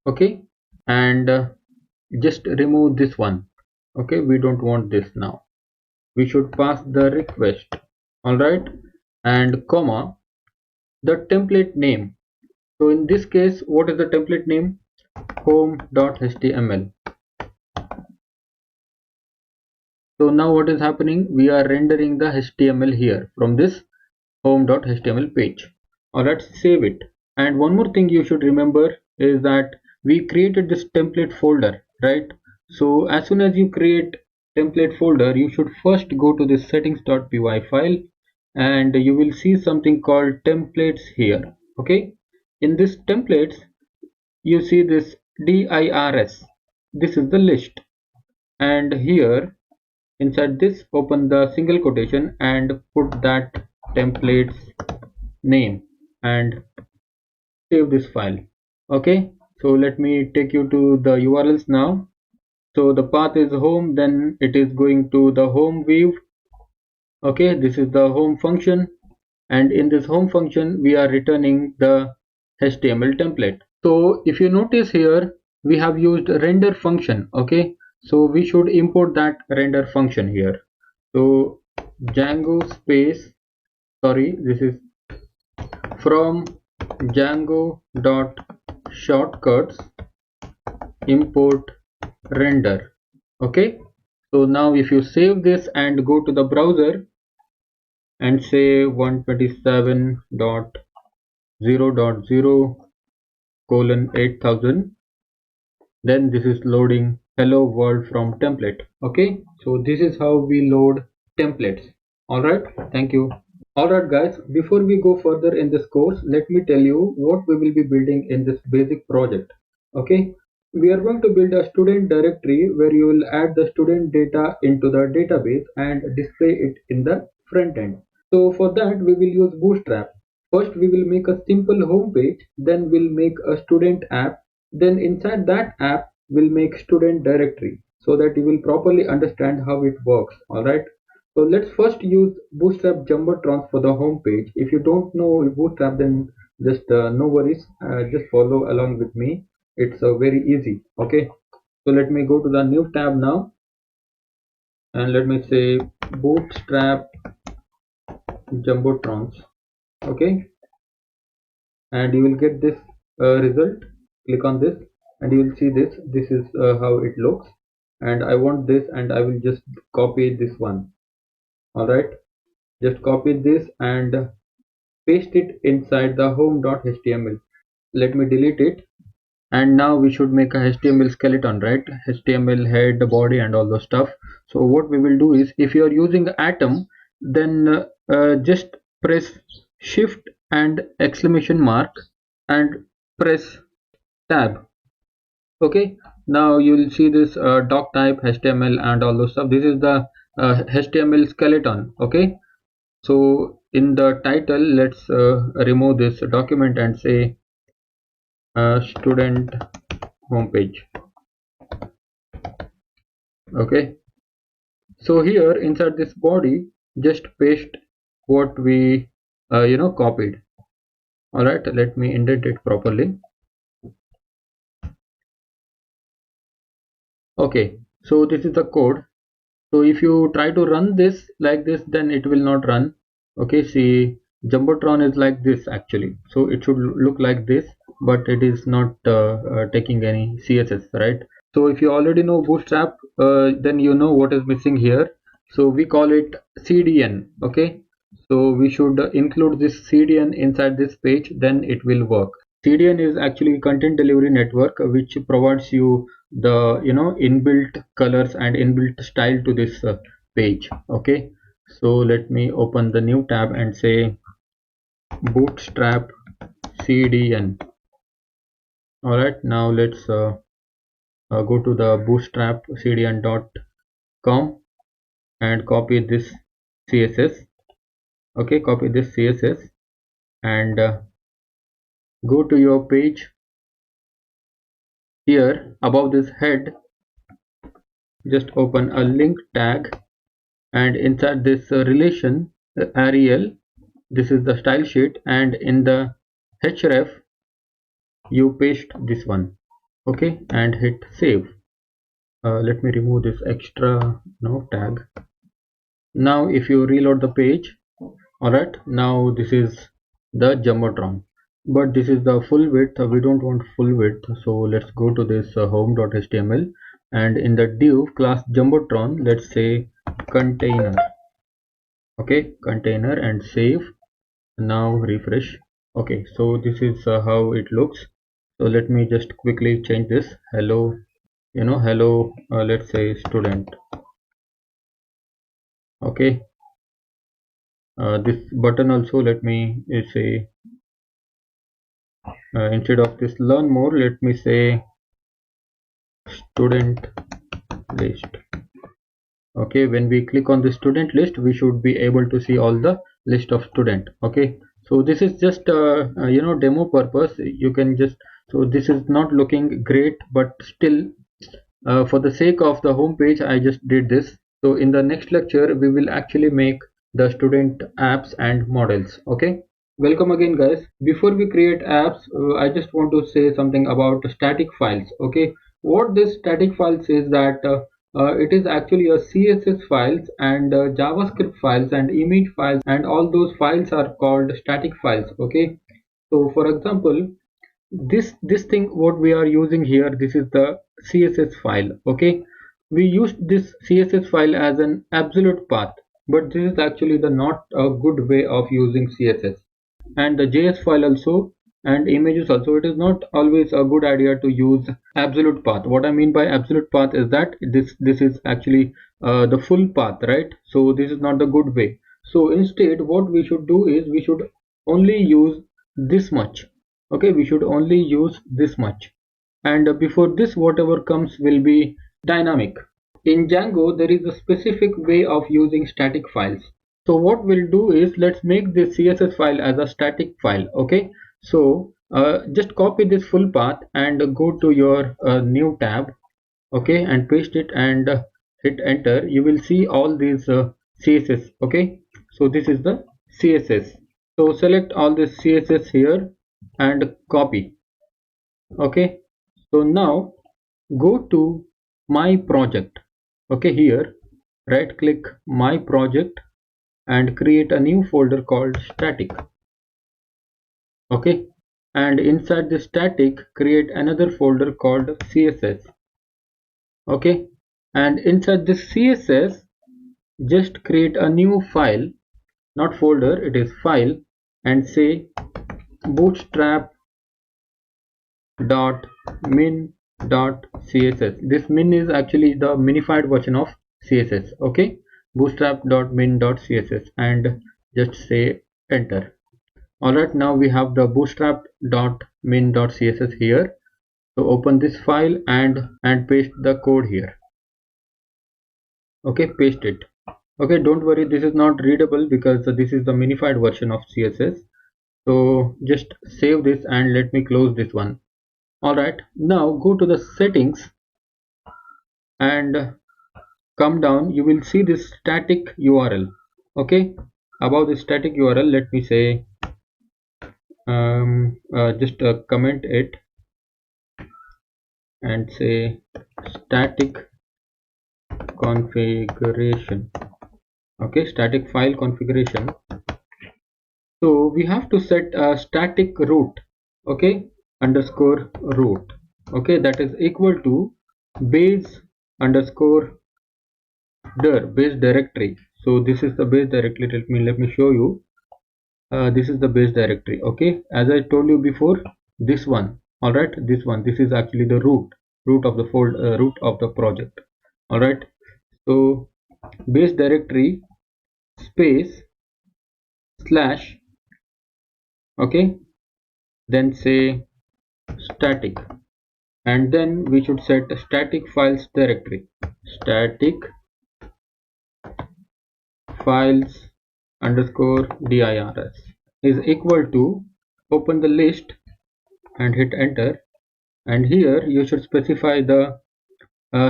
Okay, and just remove this one. Okay, we don't want this now. We should pass the request. All right, and comma the template name. So in this case, what is the template name? home.html. So now what is happening? We are rendering the HTML here from this home.html page. Alright, save it. And one more thing you should remember is that we created this template folder, right? So as soon as you create template folder, you should first go to this settings.py file and you will see something called templates here. Okay, in this templates you see this dirs. This is the list, and here inside this open the single quotation and put that templates name and save this file. Okay, so let me take you to the URLs now. So the path is home, then it is going to the home view. Okay, this is the home function, and in this home function we are returning the HTML template. So if you notice here we have used render function. Okay, so we should import that render function here. So Django space, sorry, this is from Django dot shortcuts import render. Okay, so now if you save this and go to the browser and say 127.0.0 colon 8000. Then this is loading hello world from template. Okay, so this is how we load templates. All right, thank you. Alright guys, before we go further in this course, let me tell you what we will be building in this basic project. Okay, we are going to build a student directory where you will add the student data into the database and display it in the front end. So for that we will use Bootstrap. First we will make a simple home page, then we'll make a student app, then inside that app we'll make student directory so that you will properly understand how it works. Alright. So let's first use Bootstrap Jumbotrons for the home page. If you don't know Bootstrap, then just no worries, just follow along with me. It's very easy. Okay, so let me go to the new tab now, and let me say Bootstrap Jumbotrons. Okay, and you will get this result. Click on this, and you will see this. This is how it looks, and I want this, and I will just copy this one. All right, just copy this and paste it inside the home.html. Let me delete it, and now we should make a HTML skeleton, right? HTML head, body, and all those stuff. So what we will do is, if you are using Atom, then just press shift and exclamation mark and press tab. Okay, now you will see this doc type, HTML, and all those stuff. This is the HTML skeleton. Okay, so in the title, let's remove this document and say student homepage. Okay, so here inside this body, just paste what we copied. All right, let me indent it properly. Okay, so this is the code. So if you try to run this like this, then it will not run. Okay, see, Jumbotron is like this actually, so it should look like this, but it is not taking any CSS, right? So if you already know Bootstrap, then you know what is missing here. So we call it CDN. Okay, so we should include this CDN inside this page, then it will work. CDN is actually content delivery network, which provides you the inbuilt colors and inbuilt style to this page. Okay, so let me open the new tab and say Bootstrap CDN. All right, now let's go to the bootstrap cdn.com and copy this CSS. Okay, copy this CSS and go to your page. Here above this head, just open a link tag, and inside this relation Arial, this is the style sheet, and in the href you paste this one. Okay, and hit save. Let me remove this extra tag. Now if you reload the page, alright, now this is the Jumbotron, but this is the full width. We don't want full width, so let's go to this home.html, and in the div class Jumbotron, let's say container. Okay, container, and save. Now refresh. Okay, so this is how it looks. So let me just quickly change this. Hello, hello, let's say student. Okay, this button also, let me say instead of this learn more, let me say student list. Okay, when we click on the student list, we should be able to see all the list of student. Okay, so this is just demo purpose. You can just, so this is not looking great, but still for the sake of the home page, I just did this. So in the next lecture we will actually make the student apps and models. Okay, welcome again guys. Before we create apps, I just want to say something about static files. Okay, what this static files is that it is actually a CSS files and JavaScript files and image files, and all those files are called static files. Okay, so for example, this thing what we are using here, this is the CSS file. Okay, we used this CSS file as an absolute path, but this is actually the not a good way of using CSS. And the JS file also, and images also. It is not always a good idea to use absolute path. What I mean by absolute path is that this is actually the full path, right? So this is not the good way. So instead what we should do is we should only use this much. Okay, we should only use this much, and before this whatever comes will be dynamic. In Django there is a specific way of using static files. So what we'll do is let's make this CSS file as a static file. Okay, so just copy this full path and go to your new tab. Okay, and paste it and hit enter. You will see all these CSS. Okay, so this is the CSS. So select all this CSS here and copy. Okay, so now go to my project. Okay, here right click my project and create a new folder called static. Okay, and inside the static create another folder called CSS. Okay, and inside this CSS just create a new file, not folder, it is file, and say bootstrap dot min dot css. This min is actually the minified version of CSS. Okay, bootstrap dot min dot css, and just say enter. Alright, now we have the bootstrap dot min dot css here. So open this file and paste the code here. Okay, paste it. Okay, don't worry, this is not readable because this is the minified version of CSS. So just save this and let me close this one. Alright, now go to the settings and come down. You will see this static URL. Okay, above the static URL, let me say just comment it and say static configuration. Okay, static file configuration. So we have to set a static root. Okay, underscore root. Okay, that is equal to base underscore dir, base directory. So this is the base directory. Let me show you. This is the base directory. Okay, as I told you before, this one. All right, this one. This is actually the root of the folder, root of the project. All right. So base directory space slash. Okay, then say static, and then we should set static files directory. Static files underscore dirs is equal to, open the list and hit enter, and here you should specify the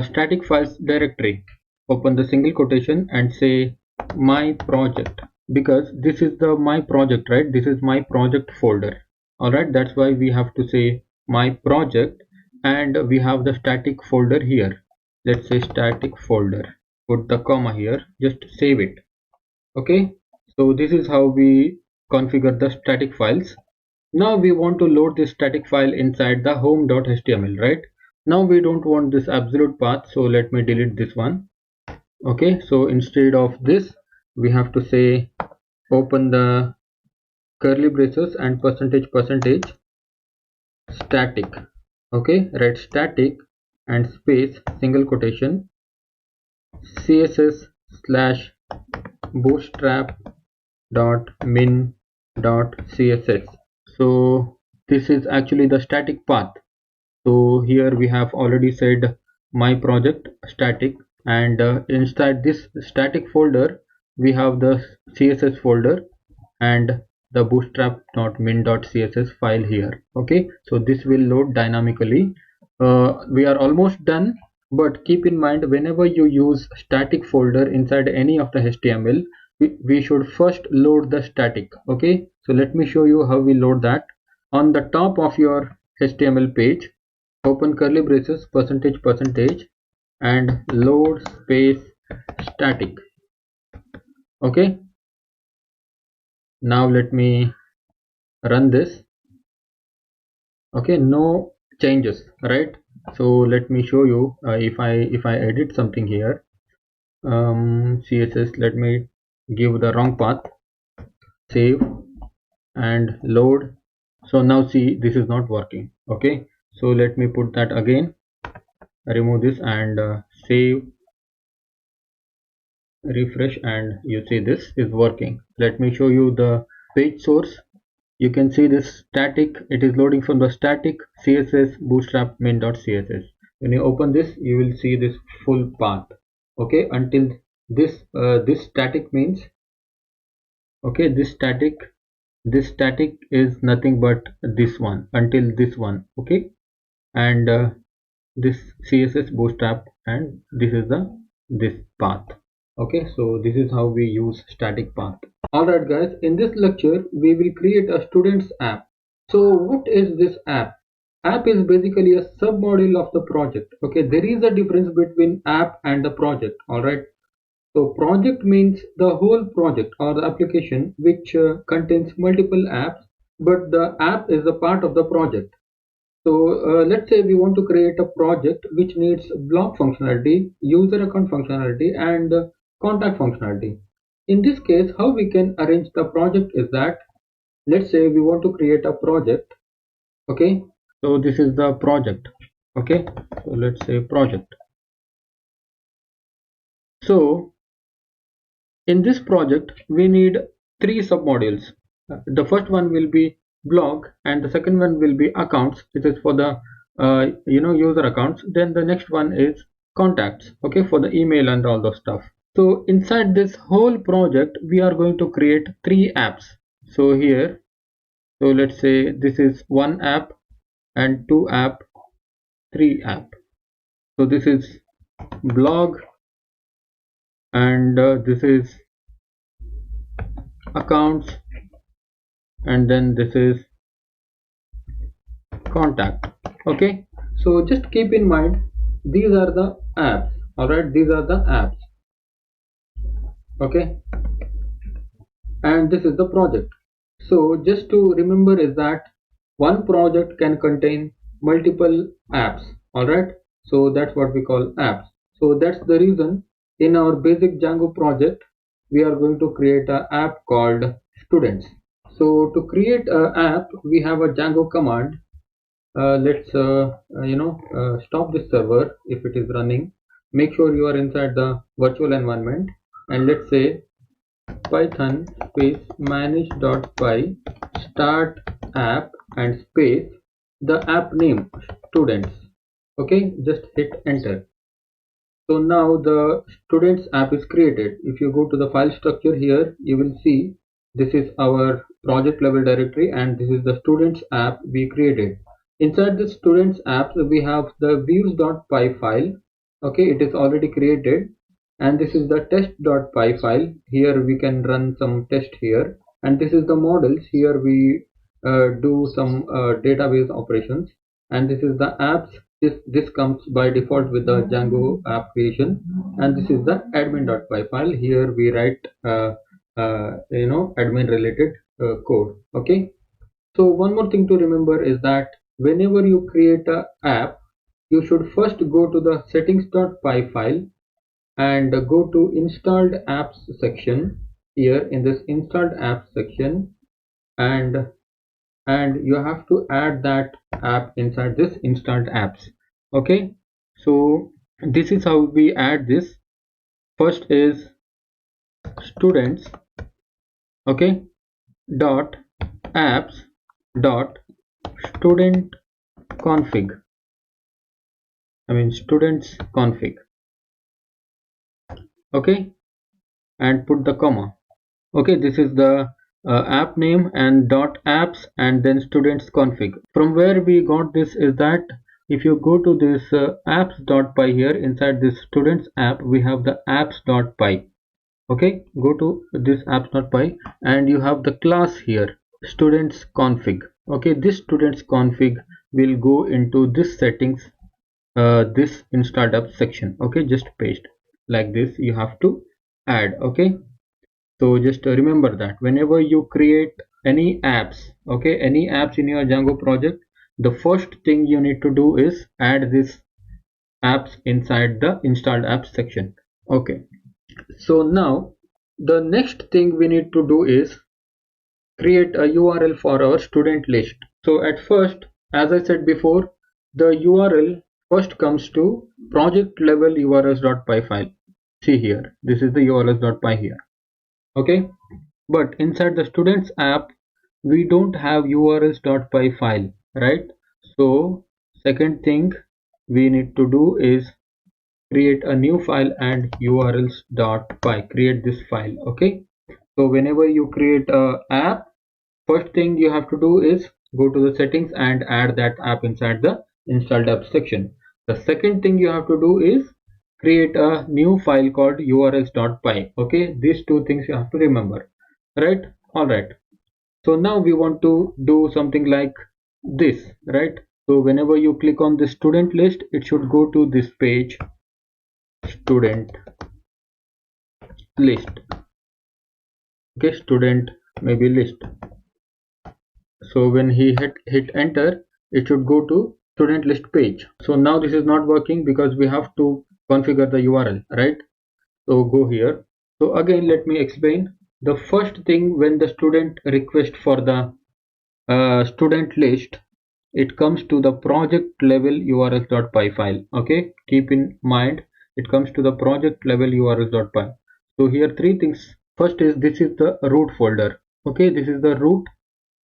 static files directory. Open the single quotation and say my project, because this is the my project, right? This is my project folder. All right, that's why we have to say my project, and we have the static folder here. Let's say static folder, put the comma here, just save it. Okay, so this is how we configure the static files. Now we want to load this static file inside the home.html, right? Now we don't want this absolute path, so let me delete this one. Okay, so instead of this we have to say open the curly braces and percentage static. Okay, write static and space single quotation css slash bootstrap dot min dot css. So this is actually the static path. So here we have already said my project static, and inside this static folder we have the css folder and the bootstrap.min.css file here. Okay, so this will load dynamically. We are almost done, but keep in mind whenever you use static folder inside any of the HTML, we should first load the static. Okay, so let me show you how we load that. On the top of your HTML page, open curly braces percentage and load space static. Okay, now let me run this. Okay, no changes, right? So let me show you. If I edit something here, css, let me give the wrong path, save and load So now see, this is not working. Okay, so let me put that again, remove this and save, refresh, and you see this is working. Let me show you the page source. You can see this static, it is loading from the static css bootstrap main.css. When you open this, you will see this full path. Okay, until this static means, okay, this static is nothing but this one, until this one. Okay, and this css bootstrap, and this is this path. Okay, so this is how we use static path. Alright guys, in this lecture we will create a student's app. So what is this app? App is basically a submodule of the project. Okay, there is a difference between app and the project. Alright, so project means the whole project or the application which contains multiple apps, but the app is a part of the project. So let's say we want to create a project which needs block functionality, user account functionality, and contact functionality. In this case, how we can arrange the project is that, let's say we want to create a project. Okay, so this is the project. Okay, so let's say project. So in this project, we need three submodules. The first one will be blog, and the second one will be accounts, which is for the user accounts. Then the next one is contacts, okay, for the email and all those stuff. So inside this whole project, we are going to create three apps. So here, so let's say this is one app and two app, three app. So this is blog, and this is accounts, and then this is contact. Okay, so just keep in mind, these are the apps. All right, these are the apps. Okay, and this is the project. So just to remember is that one project can contain multiple apps. All right, so that's what we call apps. So that's the reason in our basic Django project we are going to create an app called students. So to create an app, we have a Django command. Let's stop this server if it is running. Make sure you are inside the virtual environment, and let's say python space manage.py start app and space the app name students. Okay, just hit enter. So now the students app is created. If you go to the file structure here, you will see this is our project level directory, and this is the students app we created. Inside the students app, we have the views.py file. Okay, it is already created, and this is the test.py file. Here we can run some test here, and this is the models. Here we do some database operations, and this is the apps. This comes by default with the Django app creation, and this is the admin.py file. Here we write admin related code. Okay, so one more thing to remember is that whenever you create a app, you should first go to the settings.py file and go to installed apps section. Here in this installed apps section, and you have to add that app inside this installed apps. Okay, so this is how we add this. First is students, okay, dot apps dot student config, students config. Okay, and put the comma. Okay, this is the app name and dot apps and then students config. From where we got this is that if you go to this apps.py, here inside this students app we have the apps.py. Okay, go to this apps.py and you have the class here, students config. Okay, this students config will go into this settings, this installed app section. Okay, just paste like this, you have to add. Okay, so just remember that whenever you create any apps, okay, any apps in your Django project, the first thing you need to do is add this apps inside the installed apps section. Okay, so now the next thing we need to do is create a URL for our student list. So at first, as I said before, the URL first comes to project level urls.py file. See here, this is the urls.py here. Okay, but inside the students app, we don't have urls.py file, right? So second thing we need to do is create a new file and urls.py. Create this file. Okay, so whenever you create a app, first thing you have to do is go to the settings and add that app inside the installed app section. The second thing you have to do is create a new file called urls.py. Okay, these two things you have to remember, right? All right, so now we want to do something like this, right? So whenever you click on the student list, it should go to this page, student list. Okay, student maybe list. So when he hit enter, it should go to student list page. So now this is not working because we have to configure the URL, right? So go here. So again, let me explain. The first thing, when the student request for the student list, it comes to the project level urls.py file. Okay, keep in mind it comes to the project level urls.py. So here three things. First is, this is the root folder. Okay, this is the root,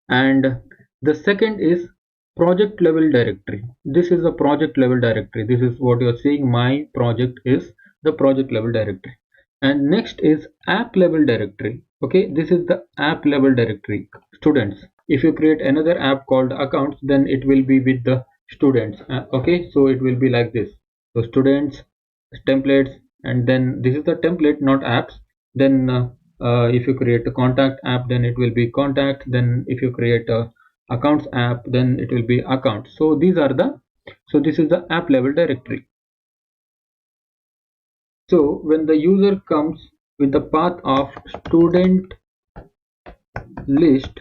and the second is project level directory. This is the project level directory. This is what you're seeing, my project is the project level directory. And next is app level directory. Okay, this is the app level directory, students. If you create another app called accounts, then it will be with the students. Okay, so it will be like this. So students, templates, and then this is the template, not apps. Then if you create a contact app, then it will be contact. Then if you create a accounts app, then it will be account. So these are the, so this is the app level directory. So when the user comes with the path of student list,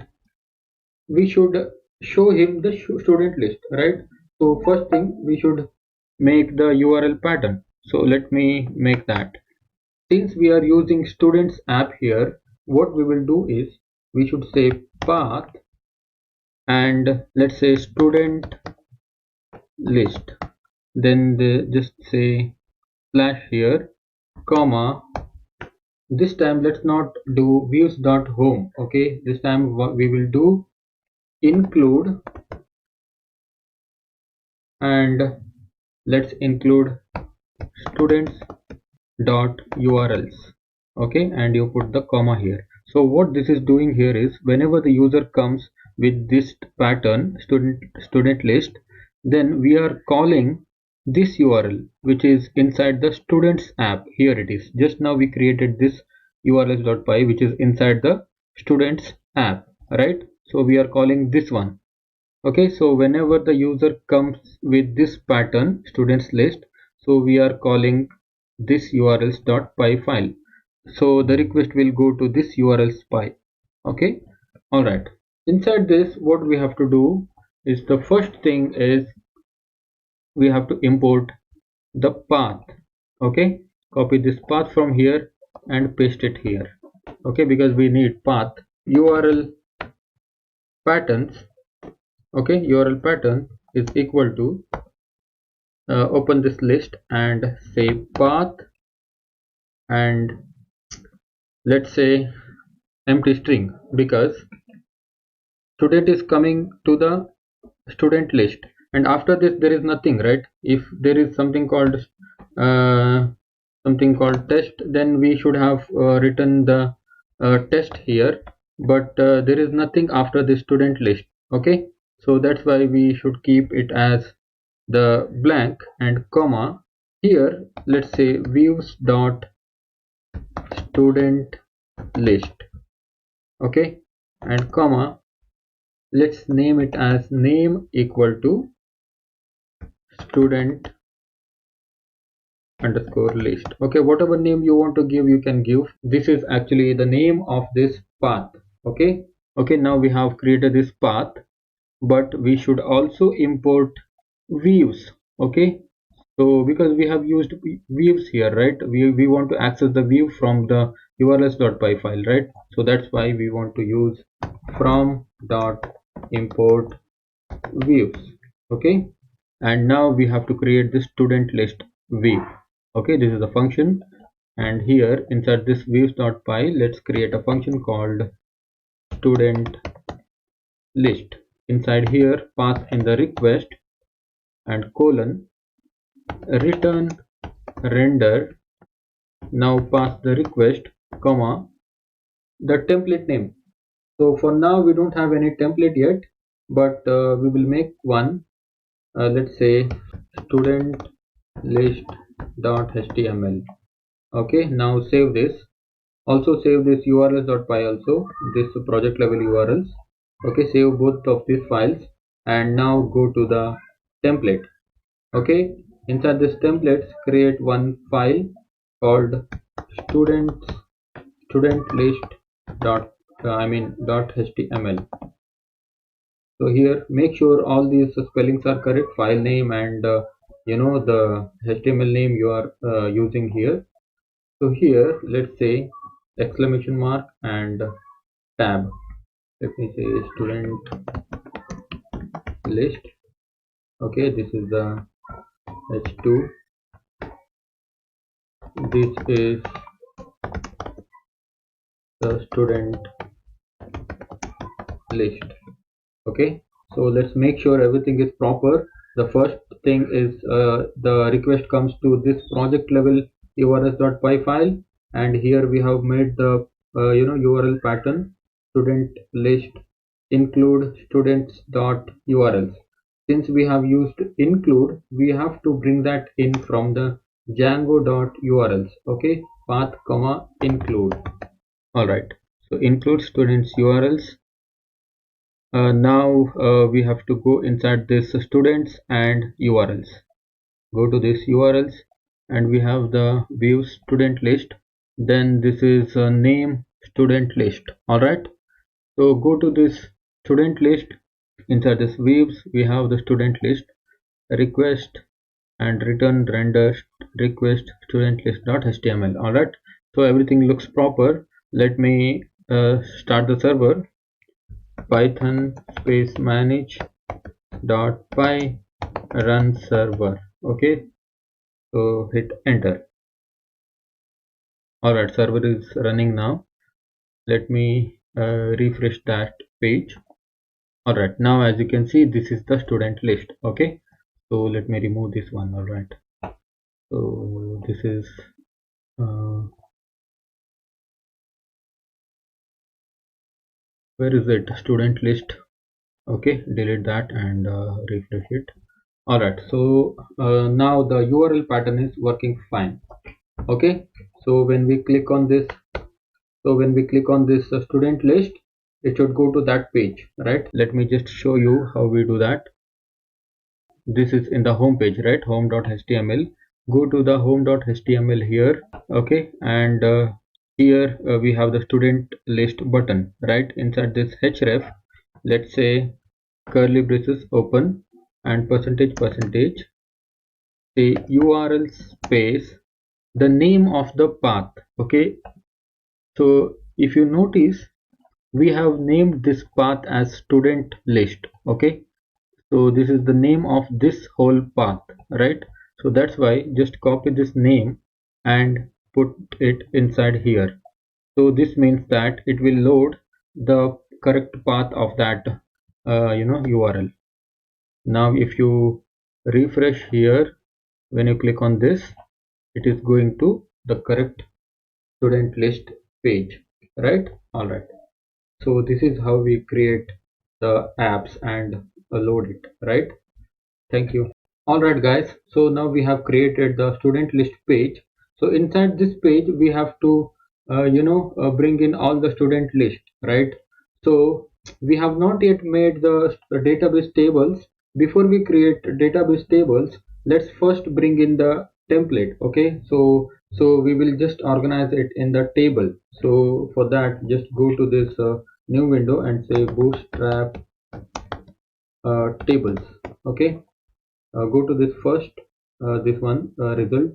we should show him the student list, right? So first thing, we should make the URL pattern. So let me make that. Since we are using students app here, what we will do is we should say path, and let's say student list, then just say slash here, comma, this time let's not do views.home. Okay, this time what we will do, include, and let's include students dot urls. Okay, and you put the comma here. So what this is doing here is, whenever the user comes with this pattern, student list, then we are calling this URL which is inside the students app. Here it is, just now we created this urls.py which is inside the students app, right? So we are calling this one. Okay, so whenever the user comes with this pattern, students list, so we are calling this urls.py file. So the request will go to this urls py. Okay, all right. Inside this, what we have to do is, the first thing is we have to import the path. Okay, copy this path from here and paste it here. Okay, because we need path. URL patterns. Okay, URL pattern is equal to, open this list and say path, and let's say empty string, because student is coming to the student list, and after this there is nothing, right? If there is uh, something called test, then we should have written the test here, but there is nothing after the student list. Okay, so that's why we should keep it as the blank and comma. Here let's say views dot student list. Okay, and comma, let's name it as name equal to student underscore list. Okay, whatever name you want to give, you can give. This is actually the name of this path. Okay, okay, now we have created this path, but we should also import views. Okay, so because we have used views here, right? We want to access the view from the urls.py file, right? So that's why we want to use from dot import views. Okay, and now we have to create this student list view. Okay, this is a function, and here inside this views.py, let's create a function called student list. Inside here, pass in the request and colon return render. Now pass the request comma the template name. So for now we don't have any template yet, but we will make one. Let's say student list.html. Okay, now save this. Also save this urls.py also, this project level URLs. Okay, save both of these files and now go to the template. Okay, inside this templates create one file called student list dot dot html. So here make sure all these spellings are correct, file name and the html name you are using here. So here let's say exclamation mark and tab. Let me say student list. Okay, this is the h2, this is the student list. Okay, so let's make sure everything is proper. The first thing is the request comes to this project level urls.py file, and here we have made the url pattern student list include students.urls. Since we have used include, we have to bring that in from the django.urls. Okay, path comma include. All right, so include students urls. Now we have to go inside this students and urls. Go to this urls and we have the view student list. Then this is a name student list. All right, so go to this student list. Inside this views we have the student list, request and return render request student list.html. All right, so everything looks proper. Let me start the server. Python space manage dot py run server. Okay, so hit enter. All right, server is running now. Let me refresh that page. All right, now as you can see, this is the student list. Okay, so let me remove this one. All right, so this is uh, where is it, student list. Okay, delete that and refresh it. All right, so now the URL pattern is working fine. Okay, so when we click on this, student list, it should go to that page, right? Let me just show you how we do that. This is in the home page, right? home.html. Go to the home.html here. Okay, and here we have the student list button, right? Inside this href, let's say curly braces open and percentage say URL space the name of the path. Okay, so if you notice, we have named this path as student list. Okay, so this is the name of this whole path, right? So that's why just copy this name and put it inside here. So this means that it will load the correct path of that URL. Now if you refresh here, when you click on this, it is going to the correct student list page, right? All right, so this is how we create the apps and load it, right? Thank you. All right guys, so now we have created the student list page. So inside this page we have to bring in all the student list, right? So we have not yet made the database tables. Before we create database tables, let's first bring in the template. Okay, so we will just organize it in the table. So for that, just go to this new window and say Bootstrap tables. Okay, go to this first this one result,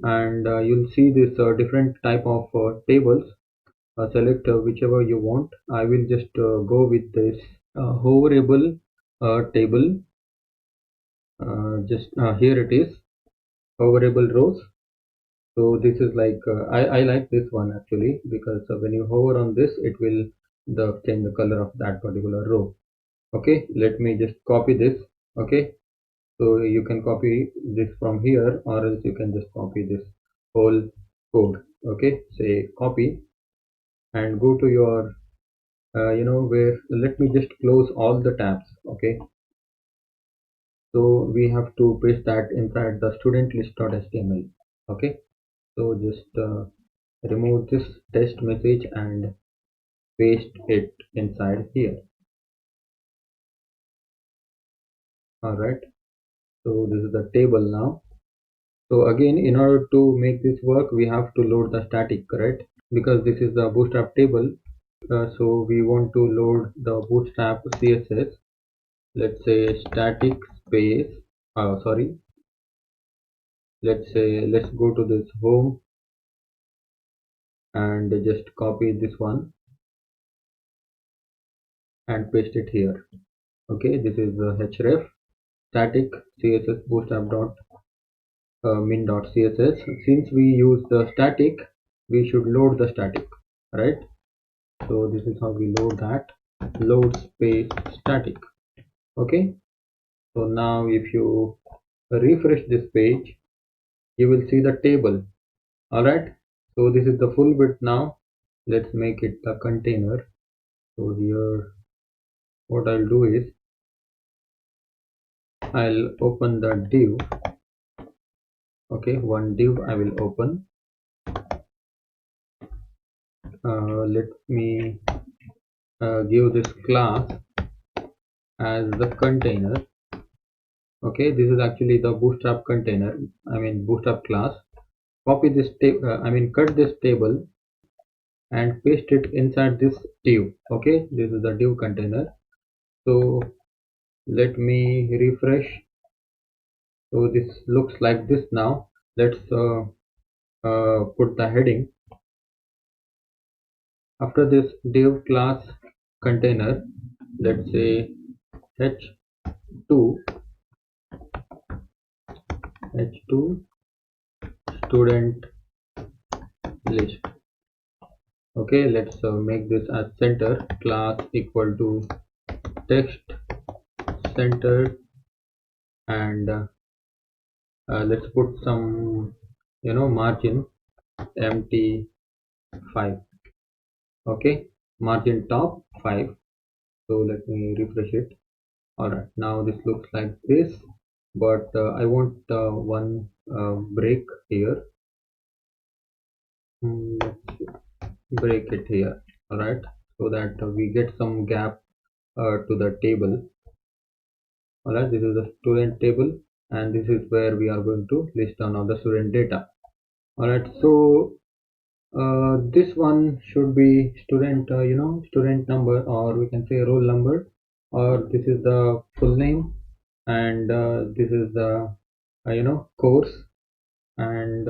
and you'll see this different type of tables. Select whichever you want. I will just go with this hoverable table. Just here it is, hoverable rows. So this is like I like this one actually, because when you hover on this, it will change the color of that particular row. Okay, let me just copy this. Okay, so you can copy this from here, or else you can just copy this whole code. Okay, say copy and go to your where, let me just close all the tabs. Okay, so we have to paste that inside the student list.html. Okay, so just remove this test message and paste it inside here. All right, so this is the table now. So again, in order to make this work, we have to load the static, correct? Because this is the Bootstrap table, so we want to load the Bootstrap CSS. Let's say static space, sorry, let's go to this home and just copy this one and paste it here. Okay, this is the href static css bootstrap dot min dot css. Since we use the static, we should load the static, right? So this is how we load that, load space static. Okay, so now if you refresh this page, you will see the table. All right, so this is the full width now. Let's make it the container. So here what I'll do is I'll open the div. Okay, one div I will open. Let me give this class as the container. Okay, this is actually the bootstrap container, I mean bootstrap class. Copy this cut this table and paste it inside this div. Okay, this is the div container. So let me refresh. So this looks like this now. Let's put the heading. After this div class container, let's say h2 student list. Okay, let's make this as center class equal to text center, and let's put some margin empty 5. Okay, margin top 5. So let me refresh it. All right, now this looks like this, but I want one break here. Let's break it here. All right, so that we get some gap to the table. All right, this is the student table, and this is where we are going to list down all the student data. All right, so this one should be student, student number, or we can say roll number, or this is the full name, and this is the course, and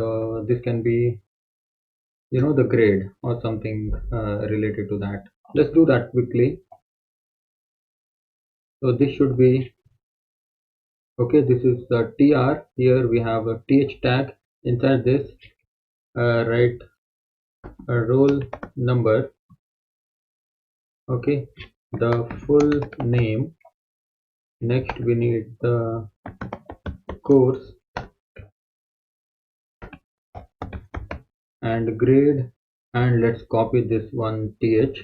this can be the grade or something related to that. Let's do that quickly. So this should be okay. This is the tr. Here we have a th tag inside this. Write a roll number. Okay, the full name. Next we need the course and grade, and let's copy this one th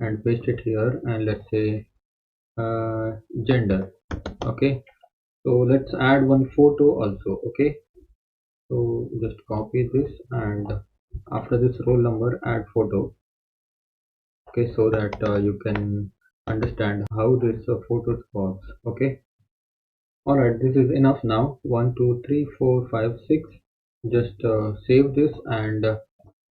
and paste it here, and let's say gender. Okay, so let's add one photo also. Okay, so just copy this, and after this roll number add photo. Okay, so that you can understand how this photos works. Okay, all right, this is enough now. 1 2 3 4 5 6. Just save this and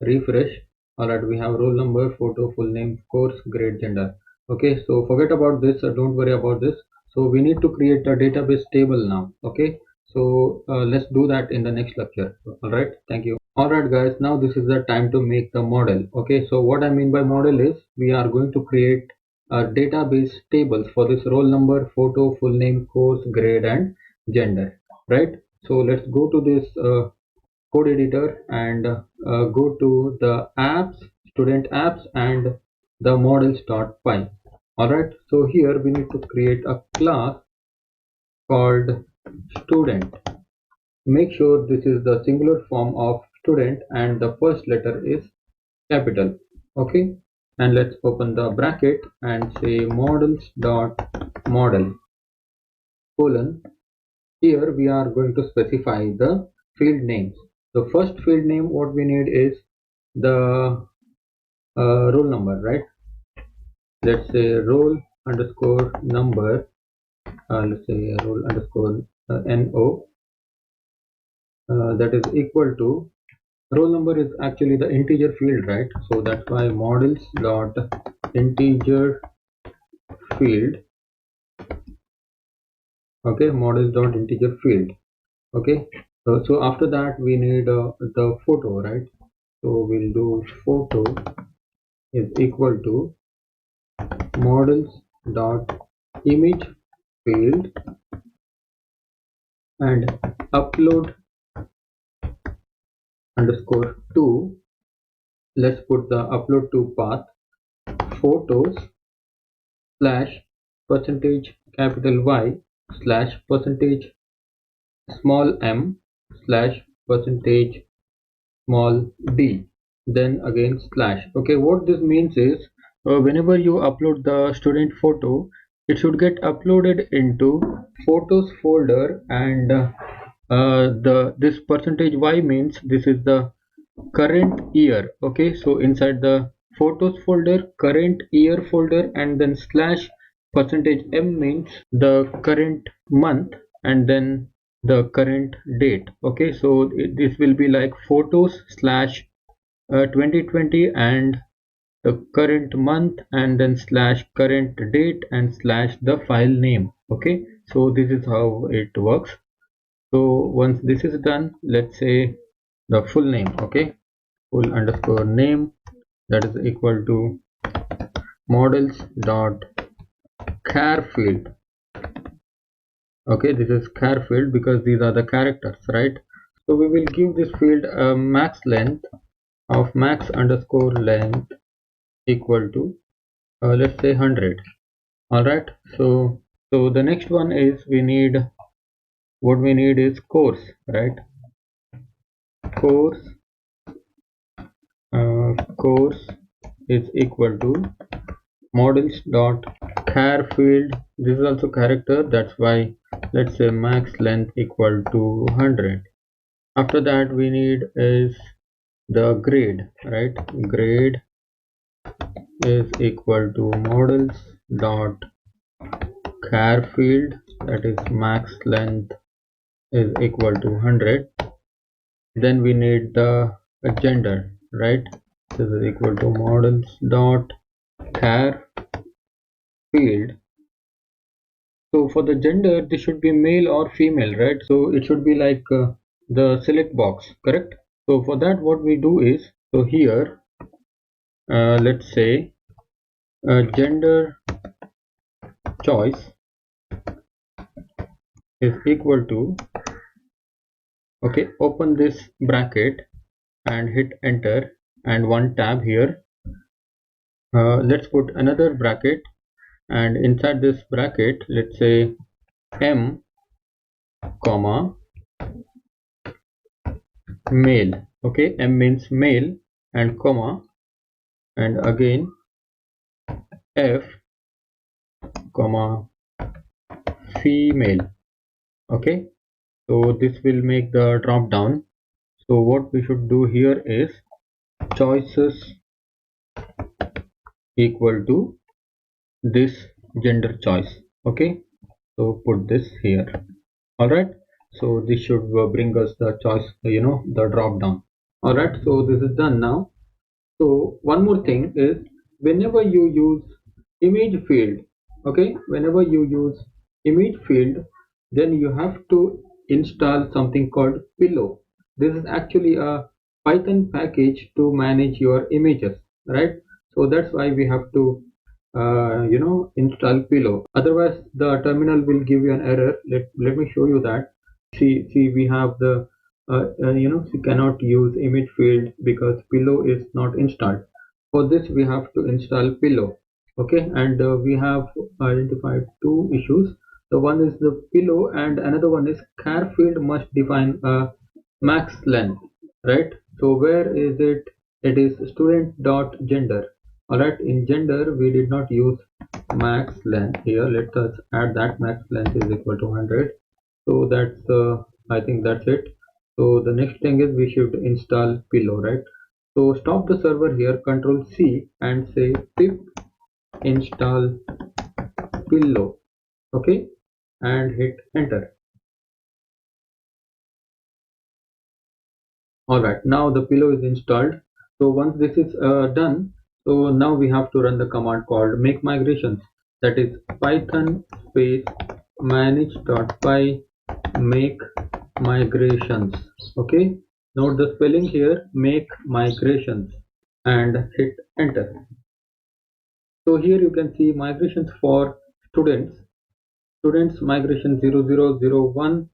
refresh. All right, we have roll number, photo, full name, course, grade, gender. Okay, so forget about this, don't worry about this. So we need to create a database table now. Okay, so let's do that in the next lecture. All right, thank you. All right guys, now this is the time to make the model. Okay, so what I mean by model is we are going to create database tables for this roll number, photo, full name, course, grade, and gender, right? So let's go to this code editor and go to the apps, student apps, and the models.py. Alright, so here we need to create a class called student. Make sure this is the singular form of student and the first letter is capital. Okay, and let's open the bracket and say models.model colon. Here we are going to specify the field names. The first field name what we need is the roll number, right? Let's say roll underscore number, let's say roll underscore no, that is equal to roll number is actually the integer field, right? So that's why models dot integer field. Okay, models dot integer field. Okay, so after that we need the photo, right? So we'll do photo is equal to models dot image field and upload underscore to, let's put the upload to path photos slash percentage capital Y slash percentage small m slash percentage small d, then again slash. Okay, what this means is whenever you upload the student photo, it should get uploaded into photos folder, and the this percentage y means this is the current year. Okay, so inside the photos folder, current year folder, and then slash percentage m means the current month, and then the current date. Okay, so this will be like photos slash 2020 and the current month, and then slash current date and slash the file name. Okay, so this is how it works. So once this is done, let's say the full name. Okay, full underscore name, that is equal to models dot char field. Okay, this is char field because these are the characters, right? So we will give this field a max length of max underscore length equal to let's say 100. All right, so the next one is we need, what we need is course, right? Course course is equal to models dot char field. This is also character, that's why let's say max length equal to 100. After that we need is the grade, right? Grade is equal to models dot char field, that is max length is equal to 100. Then we need the gender, right? This is equal to models dot char field. So for the gender, this should be male or female, right? So it should be like the select box, correct? So for that, what we do is, so here let's say gender choice is equal to, okay, open this bracket and hit enter and one tab here. Let's put another bracket, and inside this bracket let's say m comma male. Okay, m means male and comma, and again f comma female. Okay, so this will make the drop down. So what we should do here is choices equal to this gender choice. Okay, so put this here. All right, so this should bring us the choice, the drop down. All right, so this is done now. So one more thing is, whenever you use image field, okay, whenever you use image field, then you have to install something called pillow. This is actually a Python package to manage your images, right? So that's why we have to install pillow. Otherwise the terminal will give you an error. Let me show you that. See, we have the we cannot use image field because pillow is not installed. For this we have to install pillow. Okay, and we have identified two issues. The one is the pillow and another one is char field must define a max length, right? So where is it? It is student dot gender. All right, in gender we did not use max length here. Let us add that max length is equal to 100. So that's I think that's it. So the next thing is we should install pillow, right? So stop the server here, control C and say pip install pillow. Okay, and hit enter. All right, now the pillow is installed. So once this is done, so now we have to run the command called make migrations. That is python space manage.py make migrations. Okay, note the spelling here, make migrations, and hit enter. So here you can see migrations for students migration 0001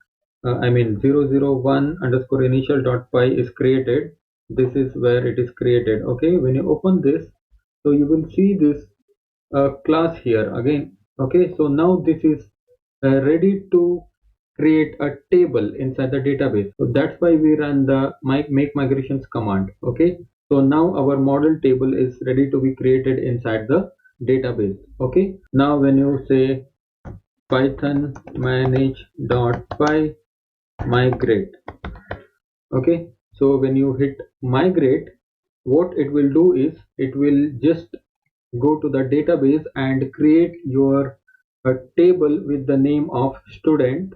I mean 001 underscore initial dot py is created. This is where it is created. Okay, when you open this, so you will see this class here again. Okay, so now this is ready to create a table inside the database. So that's why we run the make migrations command. Okay, so now our model table is ready to be created inside the database. Okay, now when you say python manage.py migrate. Okay, so when you hit migrate, what it will do is it will just go to the database and create your table with the name of student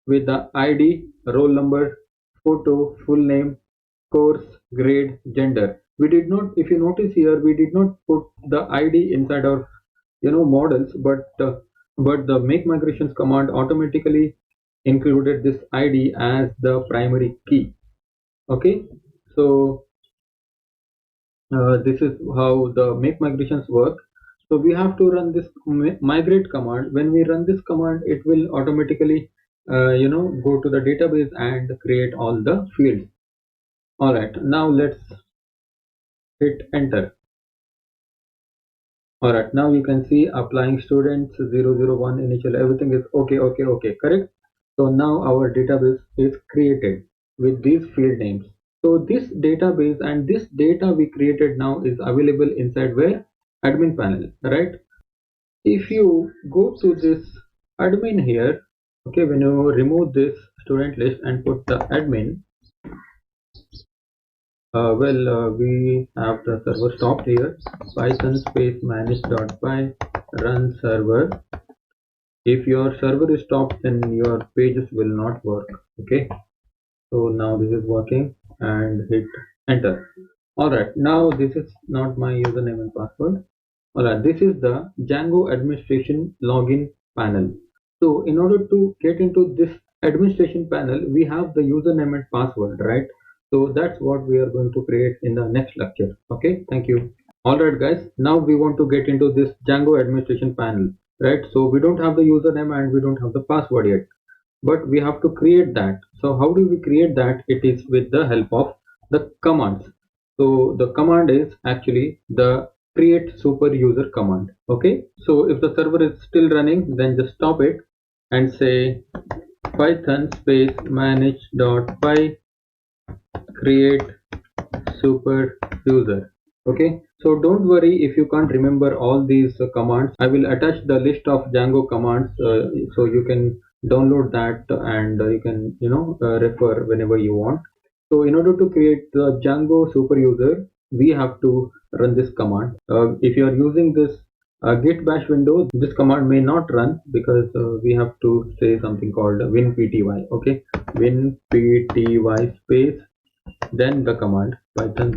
with the id, roll number, photo, full name, course, grade, gender. We did not, if you notice here, we did not put the id inside our models, but the make migrations command automatically included this id as the primary key. Okay, so this is how the make migrations work. So we have to run this migrate command. When we run this command, it will automatically go to the database and create all the fields. All right, now let's hit enter. All right, now you can see applying students 001 initial, everything is okay, correct. So now our database is created with these field names. So this database and this data we created now is available inside where? Admin panel, right? If you go to this admin here, okay, when you remove this student list and put the admin, we have the server stopped here. Python space manage.py run server. If your server is stopped, then your pages will not work. Okay, so now this is working and hit enter. All right, now this is not my username and password. All right, this is the Django administration login panel. So in order to get into this administration panel, we have the username and password, right? So that's what we are going to create in the next lecture. Okay, thank you. All right, guys, now we want to get into this Django administration panel, right? So we don't have the username and we don't have the password yet, but we have to create that. So how do we create that? It is with the help of the commands. So the command is actually the create super user command. Okay, so if the server is still running, then just stop it and say python space manage.py create super user. Okay, so don't worry if you can't remember all these commands. I will attach the list of Django commands so you can download that and you can refer whenever you want. So in order to create the Django super user, we have to run this command. If you are using this git bash window, this command may not run because we have to say something called winpty. Okay, winpty space then the command python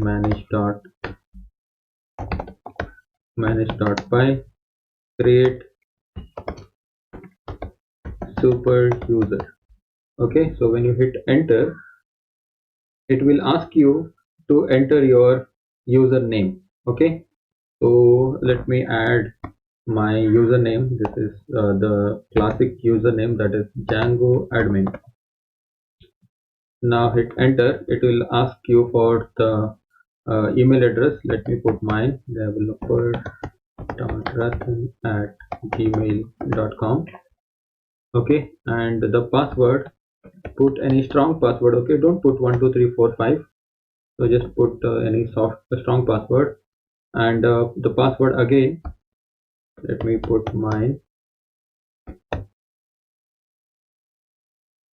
manage.py create super user. Okay, so when you hit enter, it will ask you to enter your username. Okay, so let me add my username. This is the classic username, that is Django admin. Now hit enter. It will ask you for the email address. Let me put mine, developer.rathan@gmail.com. Okay, and the password, put any strong password. Okay, don't put 12345. So just put any strong password, and the password again. Let me put mine.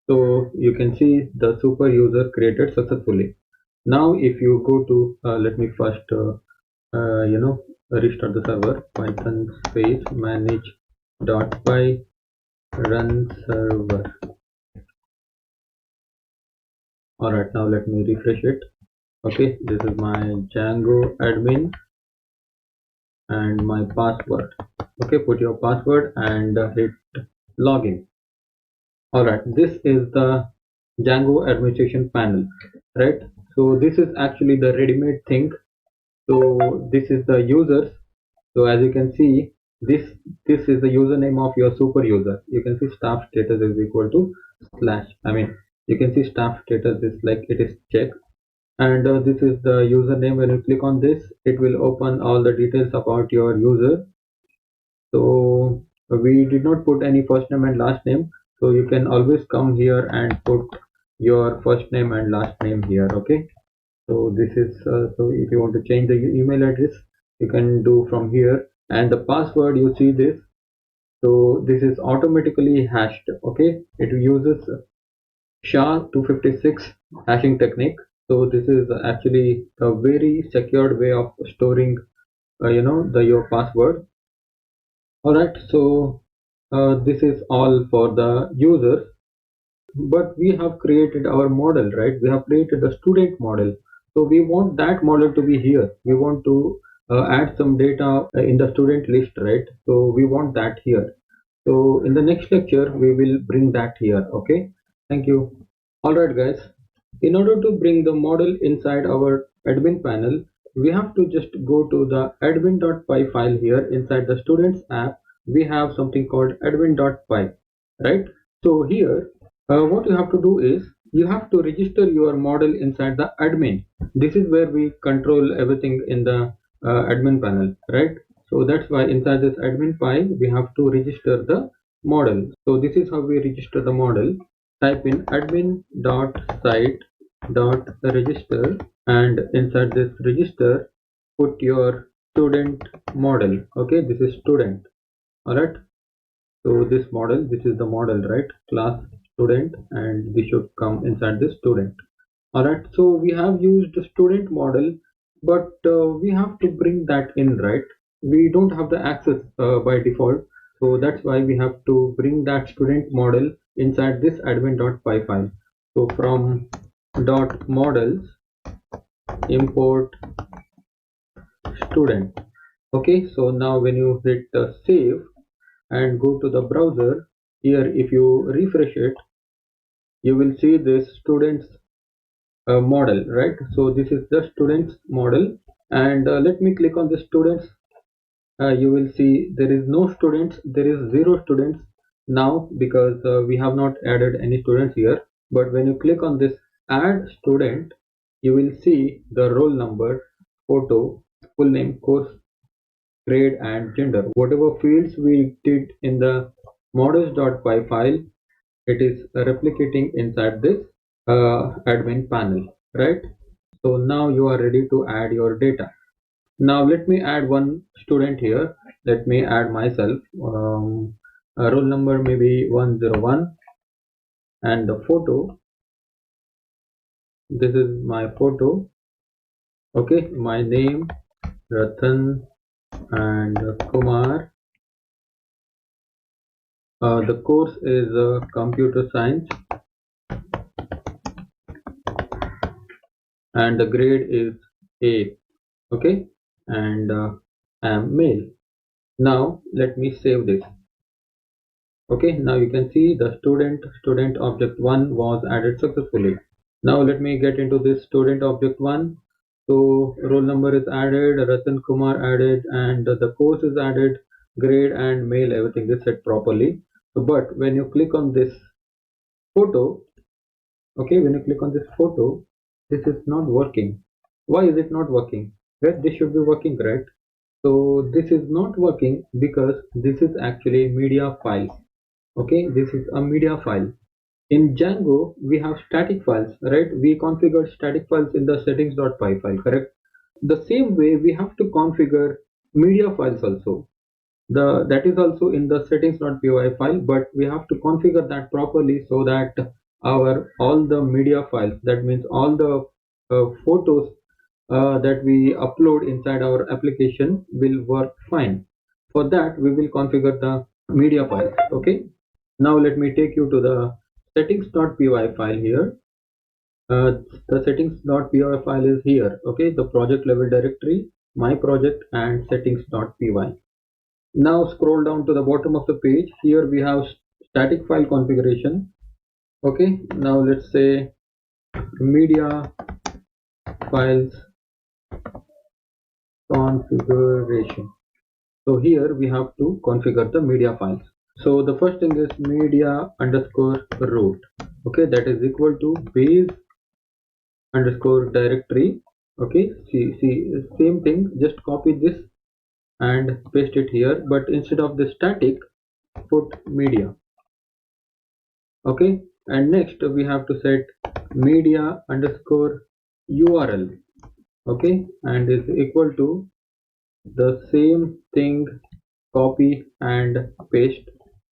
So you can see the super user created successfully. Now if you go to let me first restart the server. Python space manage.py run server. Alright, now let me refresh it. Okay, this is my Django admin and my password. Okay, put your password and hit login. Alright, this is the Django administration panel, right? So this is actually the ready-made thing. So this is the users. So as you can see, this is the username of your super user. You can see staff status is equal to slash. You can see staff status is like it is checked, and this is the username. When you click on this, it will open all the details about your user. So we did not put any first name and last name, so you can always come here and put your first name and last name here. Okay, so this is so if you want to change the email address, you can do from here. And the password, you see this, so this is automatically hashed. Okay, it uses SHA-256 hashing technique. So this is actually a very secured way of storing your password. All right, so this is all for the users, but we have created our model, right? We have created a student model, so we want that model to be here. We want to add some data in the student list, right? So we want that here. So in the next lecture we will bring that here. Okay, thank you. All right guys, in order to bring the model inside our admin panel, we have to just go to the admin.py file. Here inside the students app, we have something called admin.py, right? So here, what you have to do is you have to register your model inside the admin. This is where we control everything in the admin panel, right? So that's why inside this admin file, we have to register the model. So this is how we register the model. Type in admin.site.register, and inside this register, put your student model. Okay, this is student. All right, so this model, this is the model, right? Class student, and this should come inside this student. All right, so we have used the student model, but we have to bring that in, right? We don't have the access by default, so that's why we have to bring that student model inside this admin.py file. So from dot models import student. Okay, so now when you hit save and go to the browser, here if you refresh it, you will see this students model, right? So this is the students model, and let me click on the students. You will see there is no students, there is zero students now, because we have not added any students here. But when you click on this add student, you will see the roll number, photo, full name, course, grade, and gender. Whatever fields we did in the models.py file, it is replicating inside this admin panel, right? So now you are ready to add your data. Now let me add one student here. Let me add myself. Roll number maybe 101, and the photo. This is my photo. Okay, my name Rathan and Kumar. The course is computer science, and the grade is A. Okay, and I am male. Now let me save this. Okay, now you can see the student object 1 was added successfully. Now let me get into this student object 1. So roll number is added, Ratan Kumar added, and the course is added. grade and mail, everything is set properly. So, but when you click on this photo, okay, when you click on this photo, this is not working. Why is it not working? Right, this should be working, right? So this is not working because this is actually media file. Okay, this is a media file. In Django, we have static files, right? We configured static files in the settings.py file, correct? The same way we have to configure media files also. That is also in the settings.py file, but we have to configure that properly so that our all the media files, that means all the photos that we upload inside our application will work fine. For that, we will configure the media files. Okay. Now let me take you to the settings.py file here. The settings.py file is here. Okay, the project level directory, my project, and settings.py. Now scroll down to the bottom of the page. Here we have static file configuration. Okay, now let's say media files configuration. So here we have to configure the media files. So the first thing is media underscore root. Okay, that is equal to base underscore directory. Okay, see, same thing. Just copy this and paste it here, but instead of the static, put media. Okay, and next we have to set media underscore URL. Okay, and is equal to the same thing, copy and paste.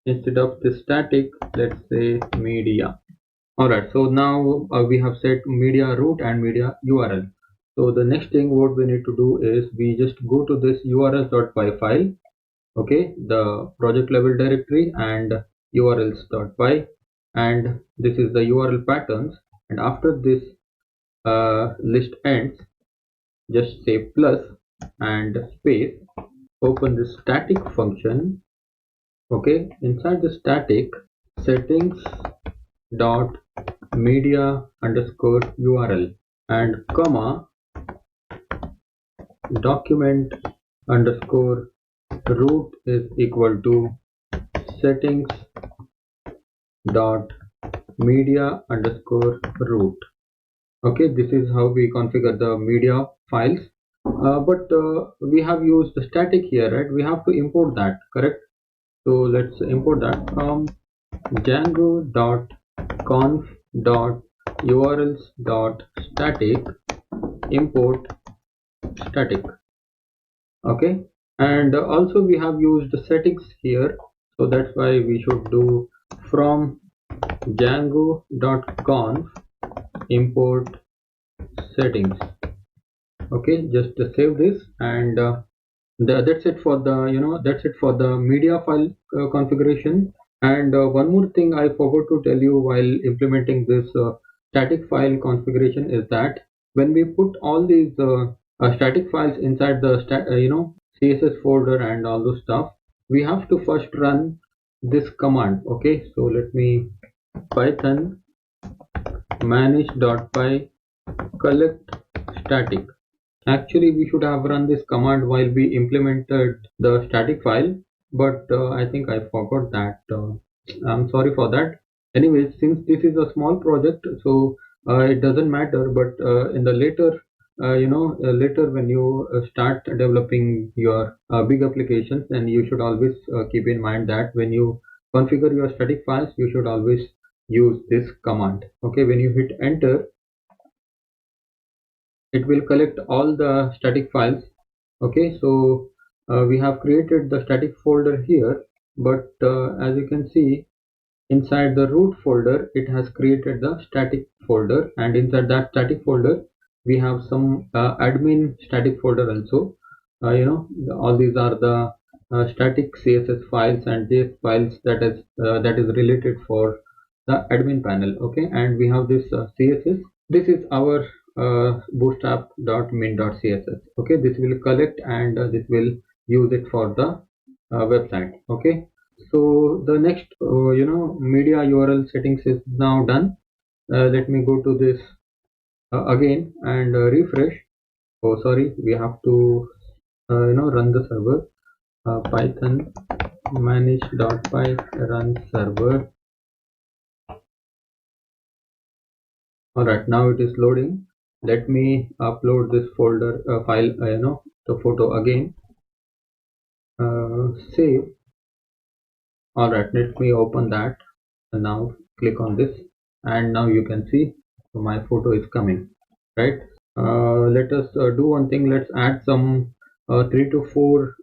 Instead of the static, let's say media. Alright, so now we have set media root and media URL. So the next thing what we need to do is we just go to this urls.py file. Okay, the project level directory and urls.py, and this is the URL patterns. And after this list ends, just say plus and space, open the static function. Okay, inside the static, settings dot media underscore URL and comma document underscore root is equal to settings dot media underscore root. Okay, this is how we configure the media files. But we have used the static here, right? We have to import that, correct? So let's import that from django.conf.urls.static import static. Okay, and also we have used the settings here, so that's why we should do from django.conf import settings. Okay, just save this, and that's it for the that's it for the media file configuration. And one more thing I forgot to tell you while implementing this static file configuration is that when we put all these static files inside the CSS folder and all those stuff, we have to first run this command. Okay, so let me python manage.py collect static. Actually, we should have run this command while we implemented the static file, but I think I forgot that. I'm sorry for that. Anyways, since this is a small project, so it doesn't matter. But in the later, later when you start developing your big applications, then you should always keep in mind that when you configure your static files, you should always use this command. Okay, when you hit enter, it will collect all the static files. Okay, so we have created the static folder here, but as you can see, inside the root folder it has created the static folder, and inside that static folder we have some admin static folder also. All these are the static CSS files and JS files that is related for the admin panel. Okay, and we have this CSS. This is our bootstrap.min.css. Okay, this will collect, and this will use it for the website. Okay, so the next media URL settings is now done. Let me go to this again and refresh. Oh sorry, we have to run the server. Python manage.py run server. Alright, now it is loading. Let me upload this folder file, the photo again. Save. Alright, let me open that. And now click on this, and now you can see my photo is coming, right? Let us do one thing. Let's add some 3 to 4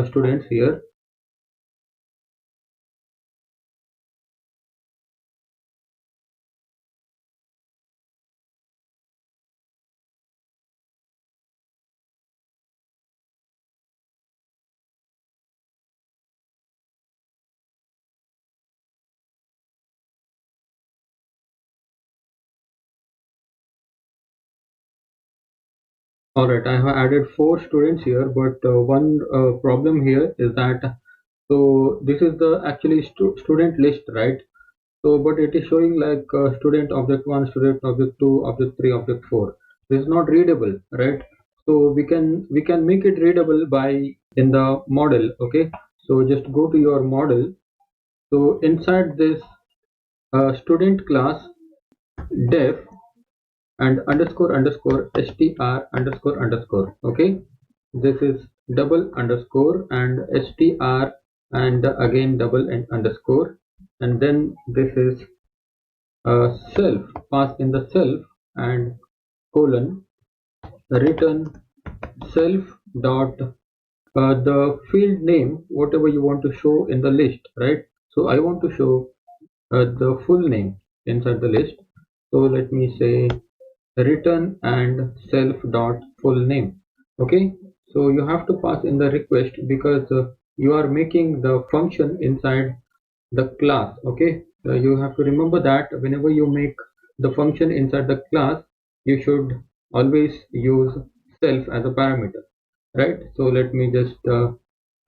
students here. All right, I have added 4 students here, but one problem here is that, so this is the actually student list, right? So but it is showing like student object 1, student object 2, object 3, object 4. This is not readable, right? So we can make it readable by in the model. Okay, so just go to your model. So inside this student class def and underscore underscore str underscore underscore. Okay, this is double underscore and str and again double and underscore, and then this is self, pass in the self and colon return self dot the field name whatever you want to show in the list, right? So I want to show the full name inside the list. So let me say return and self dot full name. Okay, so you have to pass in the request because you are making the function inside the class. Okay, you have to remember that whenever you make the function inside the class, you should always use self as a parameter, right? So let me just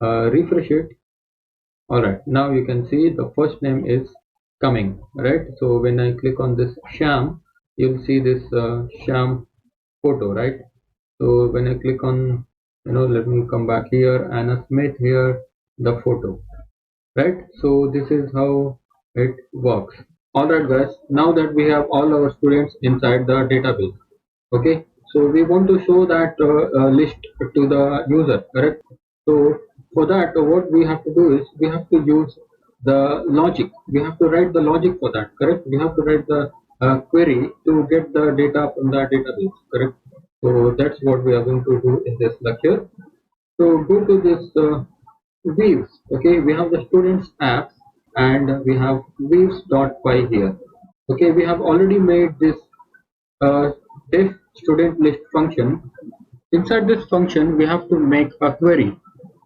refresh it. All right, now you can see the first name is coming, right? So when I click on this sham, you'll see this sham photo, right? So when I click on, let me come back here, Anna Smith here, the photo, right? So this is how it works. All right, guys, now that we have all our students inside the database, okay, so we want to show that list to the user, correct? So for that, what we have to do is we have to use the logic. We have to write the logic for that, correct? We have to write the query to get the data from the database, correct? So that's what we are going to do in this lecture. So go to this views. Okay, we have the students apps and we have views.py here. Okay, we have already made this uh, def student list function. Inside this function we have to make a query.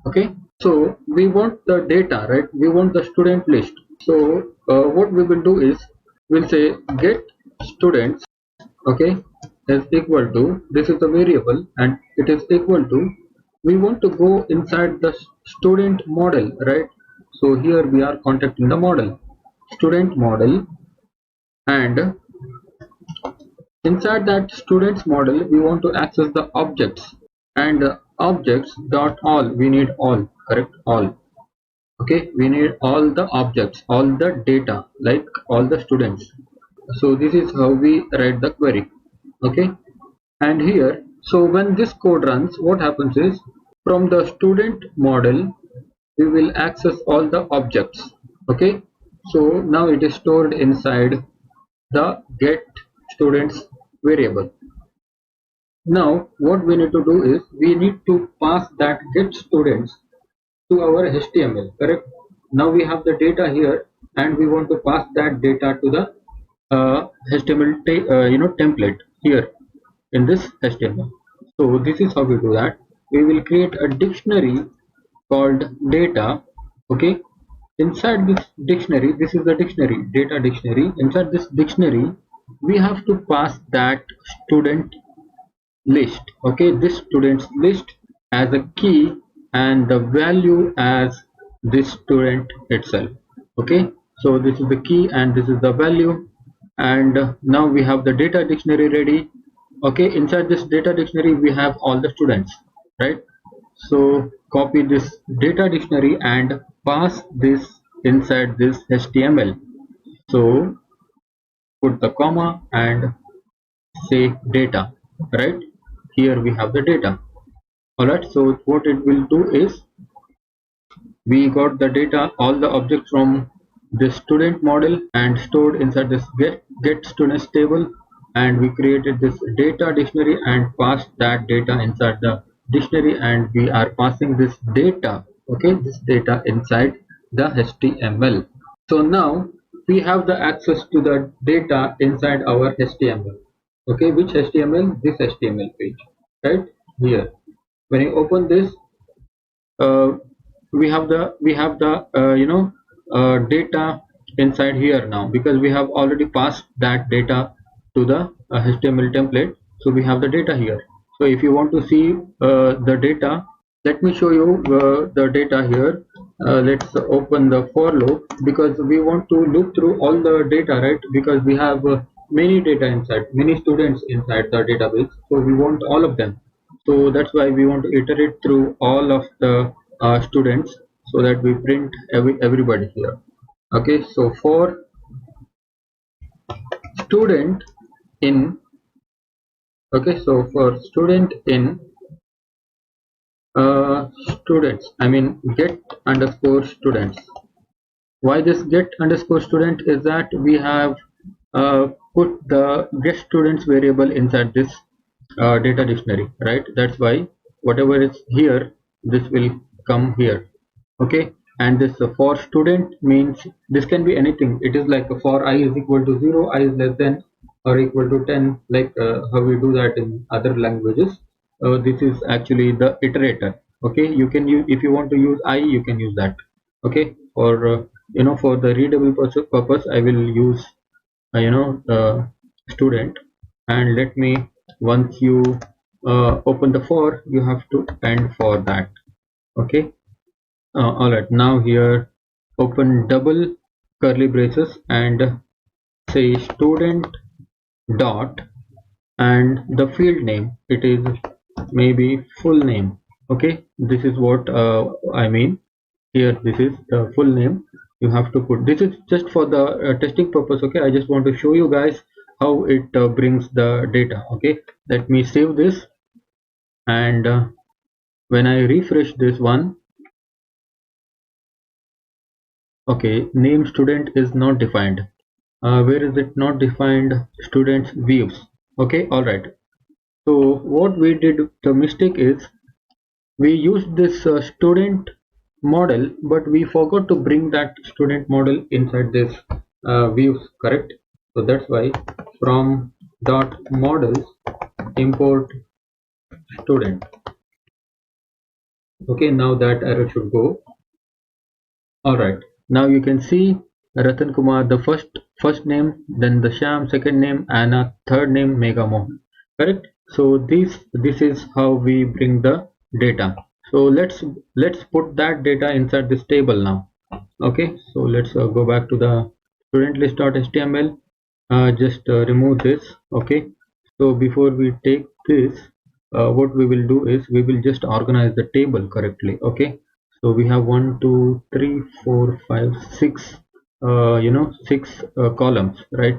Okay, so we want the data, right? We want the student list. So what we will do is we'll say get students, okay, is equal to, this is the variable and it is equal to, we want to go inside the student model, right? So here we are contacting the model, student model, and inside that students model we want to access the objects, and objects dot all, we need all, correct? All. Okay, we need all the objects, all the data, like all the students. So this is how we write the query. Okay, and here, so when this code runs, what happens is from the student model we will access all the objects. Okay, so now it is stored inside the get students variable. Now what we need to do is we need to pass that get students to our HTML, correct? Now we have the data here and we want to pass that data to the HTML template here in this HTML. So this is how we do that. We will create a dictionary called data. Okay, inside this dictionary, this is the dictionary, data dictionary. Inside this dictionary we have to pass that student list. Okay, this students list as a key and the value as this student itself. Okay, so this is the key and this is the value, and now we have the data dictionary ready. Okay, inside this data dictionary we have all the students, right? So copy this data dictionary and pass this inside this HTML. So put the comma and say data, right? Here we have the data. Alright, so what it will do is we got the data, all the objects from this student model and stored inside this get students table, and we created this data dictionary and passed that data inside the dictionary, and we are passing this data, okay, this data inside the HTML. So now we have the access to the data inside our HTML. Okay, which HTML? This HTML page, right here. When you open this, uh, we have the data inside here now, because we have already passed that data to the HTML template. So we have the data here. So if you want to see the data, let me show you the data here. Let's open the for loop, because we want to look through all the data, right? Because we have many data inside, many students inside the database, so we want all of them. So that's why we want to iterate through all of the students, so that we print everybody here. Okay, so for student in, okay, so for student in students, I mean get underscore students. Why this get underscore student is that we have put the get students variable inside this data dictionary, right? That's why whatever is here, this will come here. Okay, and this for student means this can be anything. It is like for I is equal to 0, I is less than or equal to 10, like how we do that in other languages. This is actually the iterator. Okay, you can use, if you want to use I, you can use that. Okay, or for the readable purpose, I will use student. And let me, once you open the for, you have to end for that. Okay, all right, now here open double curly braces and say student dot, and the field name, it is maybe full name. Okay, this is what I mean here. This is the full name. You have to put, this is just for the testing purpose. Okay, I just want to show you guys how it brings the data. Okay, let me save this, and when I refresh this one, okay, name student is not defined. Where is it not defined? Students views. Okay, all right. So what we did, the mistake is we used this student model, but we forgot to bring that student model inside this views, correct? So that's why from dot models import student. Okay, now that error should go. All right, now you can see Ratan Kumar, the first name, then the Sham second name, Anna third name, Mega Mohan, correct? So this is how we bring the data. So let's put that data inside this table now. Okay, so let's go back to the student list.html. Just remove this. Okay, so before we take this, what we will do is we will just organize the table correctly. Okay, so we have 1 2 3 4 5 6 six columns, right?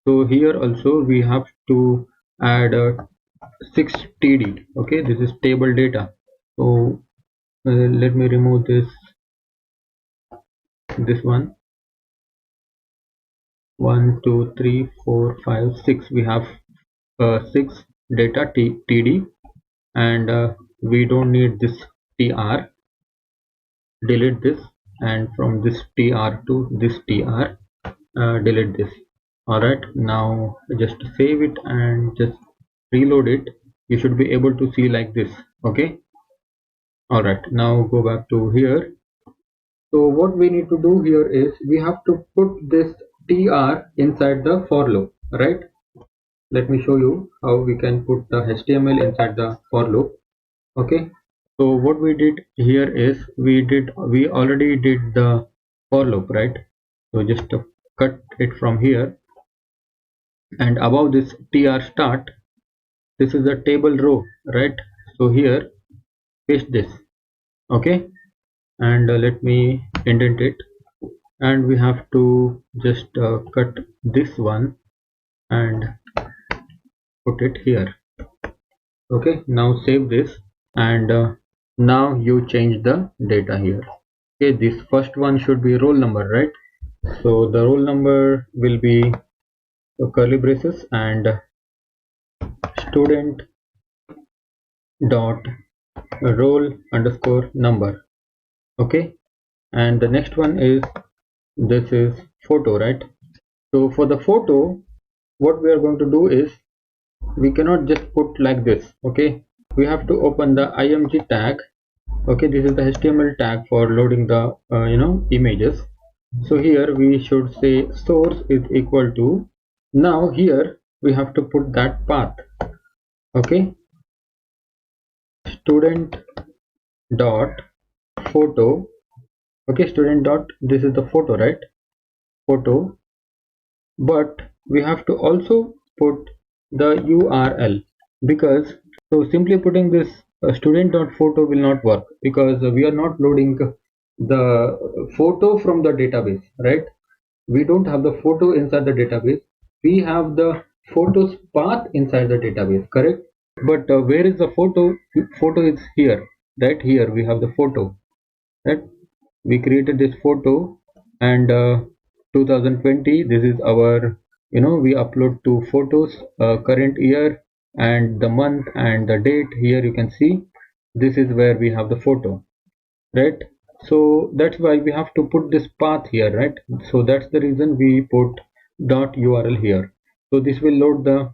So here also we have to add 6 td. Okay, this is table data. So let me remove this one. 1 2 3 4 5 6, we have 6 data td, and we don't need this tr. Delete this, and from this tr to this tr, delete this. All right, now just save it and just reload it. You should be able to see like this. Okay, all right, now go back to here. So what we need to do here is we have to put this tr inside the for loop, right? Let me show you how we can put the HTML inside the for loop. Okay, so what we did here is we already did the for loop, right? So just cut it from here, and above this tr start, this is the table row, right? So here paste this. Okay, and let me indent it, and we have to just cut this one and put it here. Okay, now save this, and now you change the data here. Okay, this first one should be roll number, right? So the roll number will be curly braces and student dot roll underscore number. Okay, and the next one is, this is photo, right? So for the photo, what we are going to do is, we cannot just put like this. Okay, we have to open the img tag. Okay, this is the HTML tag for loading the images. So here we should say source is equal to, now here we have to put that path. Okay, student dot photo. Okay, student dot, this is the photo, right? Photo, but we have to also put the URL, because so simply putting this student dot photo will not work, because we are not loading the photo from the database, right? We don't have the photo inside the database. We have the photos path inside the database, correct? But where is the photo? Photo is here, right? Here we have the photo, right? We created this photo, and 2020, this is our, we upload two photos, current year and the month and the date. Here you can see, this is where we have the photo, right? So that's why we have to put this path here, right? So that's the reason we put dot URL here. So this will load the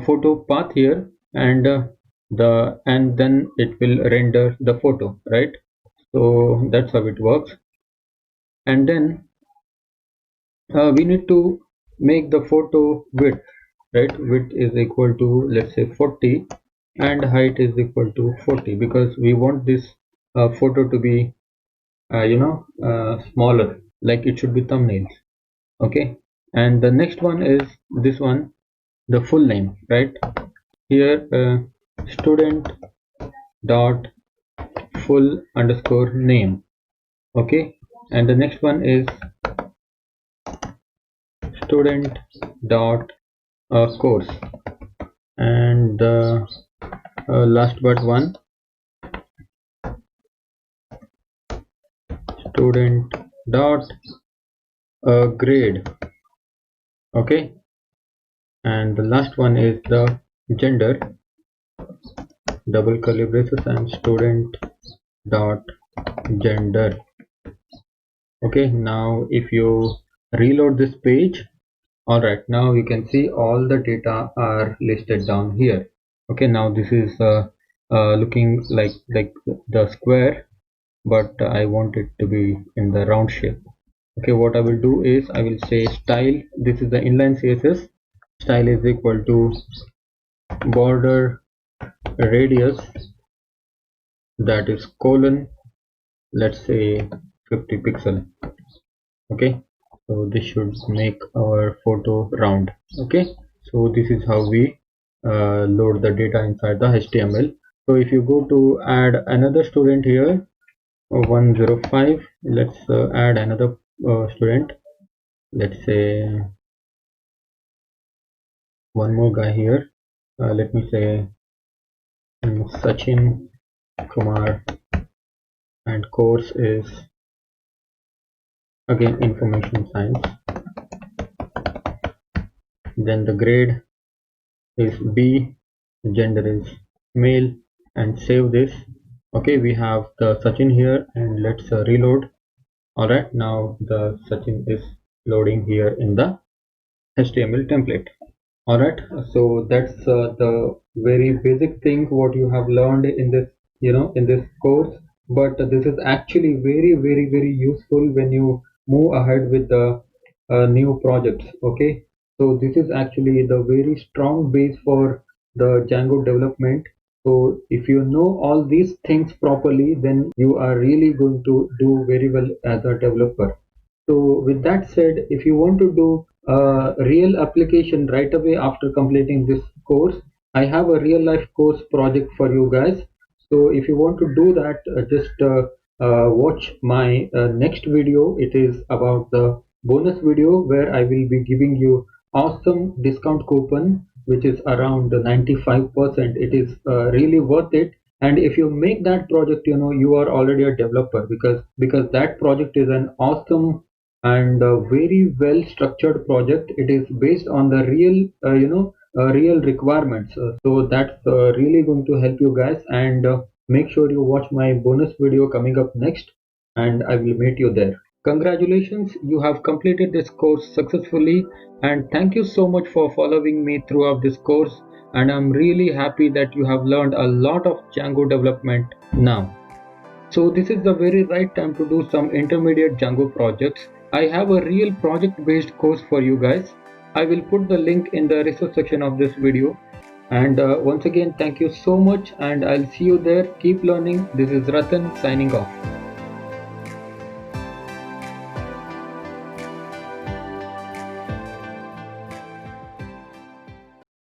photo path here, and and then it will render the photo, right? So that's how it works. And then we need to make the photo width, right? Width is equal to, let's say, 40, and height is equal to 40, because we want this photo to be smaller, like it should be thumbnails. Okay, and the next one is this one, the full name, right? Here student dot full underscore name. Okay, and the next one is student dot course, and the last but one, student dot grade. Okay, and the last one is the gender, double curly braces, and student dot gender. Okay, now if you reload this page, all right, now you can see all the data are listed down here. Okay, now this is looking like the square, but I want it to be in the round shape. Okay, what I will do is, I will say style, this is the inline CSS, style is equal to border radius, that is colon, let's say 50 pixel. Okay, so this should make our photo round. Okay, so this is how we load the data inside the HTML. So if you go to add another student here, 105, let's add another student, let's say one more guy here, let me say Sachin Kumar, and course is again information science, then the grade is B, gender is male, and save this. Okay, we have the Sachin here, and let's reload. Alright, now the Sachin is loading here in the HTML template. Alright, so that's the very basic thing what you have learned in this, in this course. But this is actually very useful when you move ahead with the new projects. Okay, so this is actually the very strong base for the Django development. So if you know all these things properly, then you are really going to do very well as a developer. So with that said, if you want to do a real application right away after completing this course, I have a real life course project for you guys. So if you want to do that, just watch my next video. It is about the bonus video where I will be giving you awesome discount coupon which is around 95%. It is really worth it. And if you make that project, you are already a developer, because that project is an awesome and very well structured project. It is based on the real requirements. So that's really going to help you guys. And make sure you watch my bonus video coming up next, and I will meet you there. Congratulations, you have completed this course successfully, and thank you so much for following me throughout this course. And I'm really happy that you have learned a lot of Django development now. So this is the very right time to do some intermediate Django projects. I have a real project based course for you guys. I will put the link in the resource section of this video. And once again, thank you so much, and I'll see you there. Keep learning. This is Ratan signing off.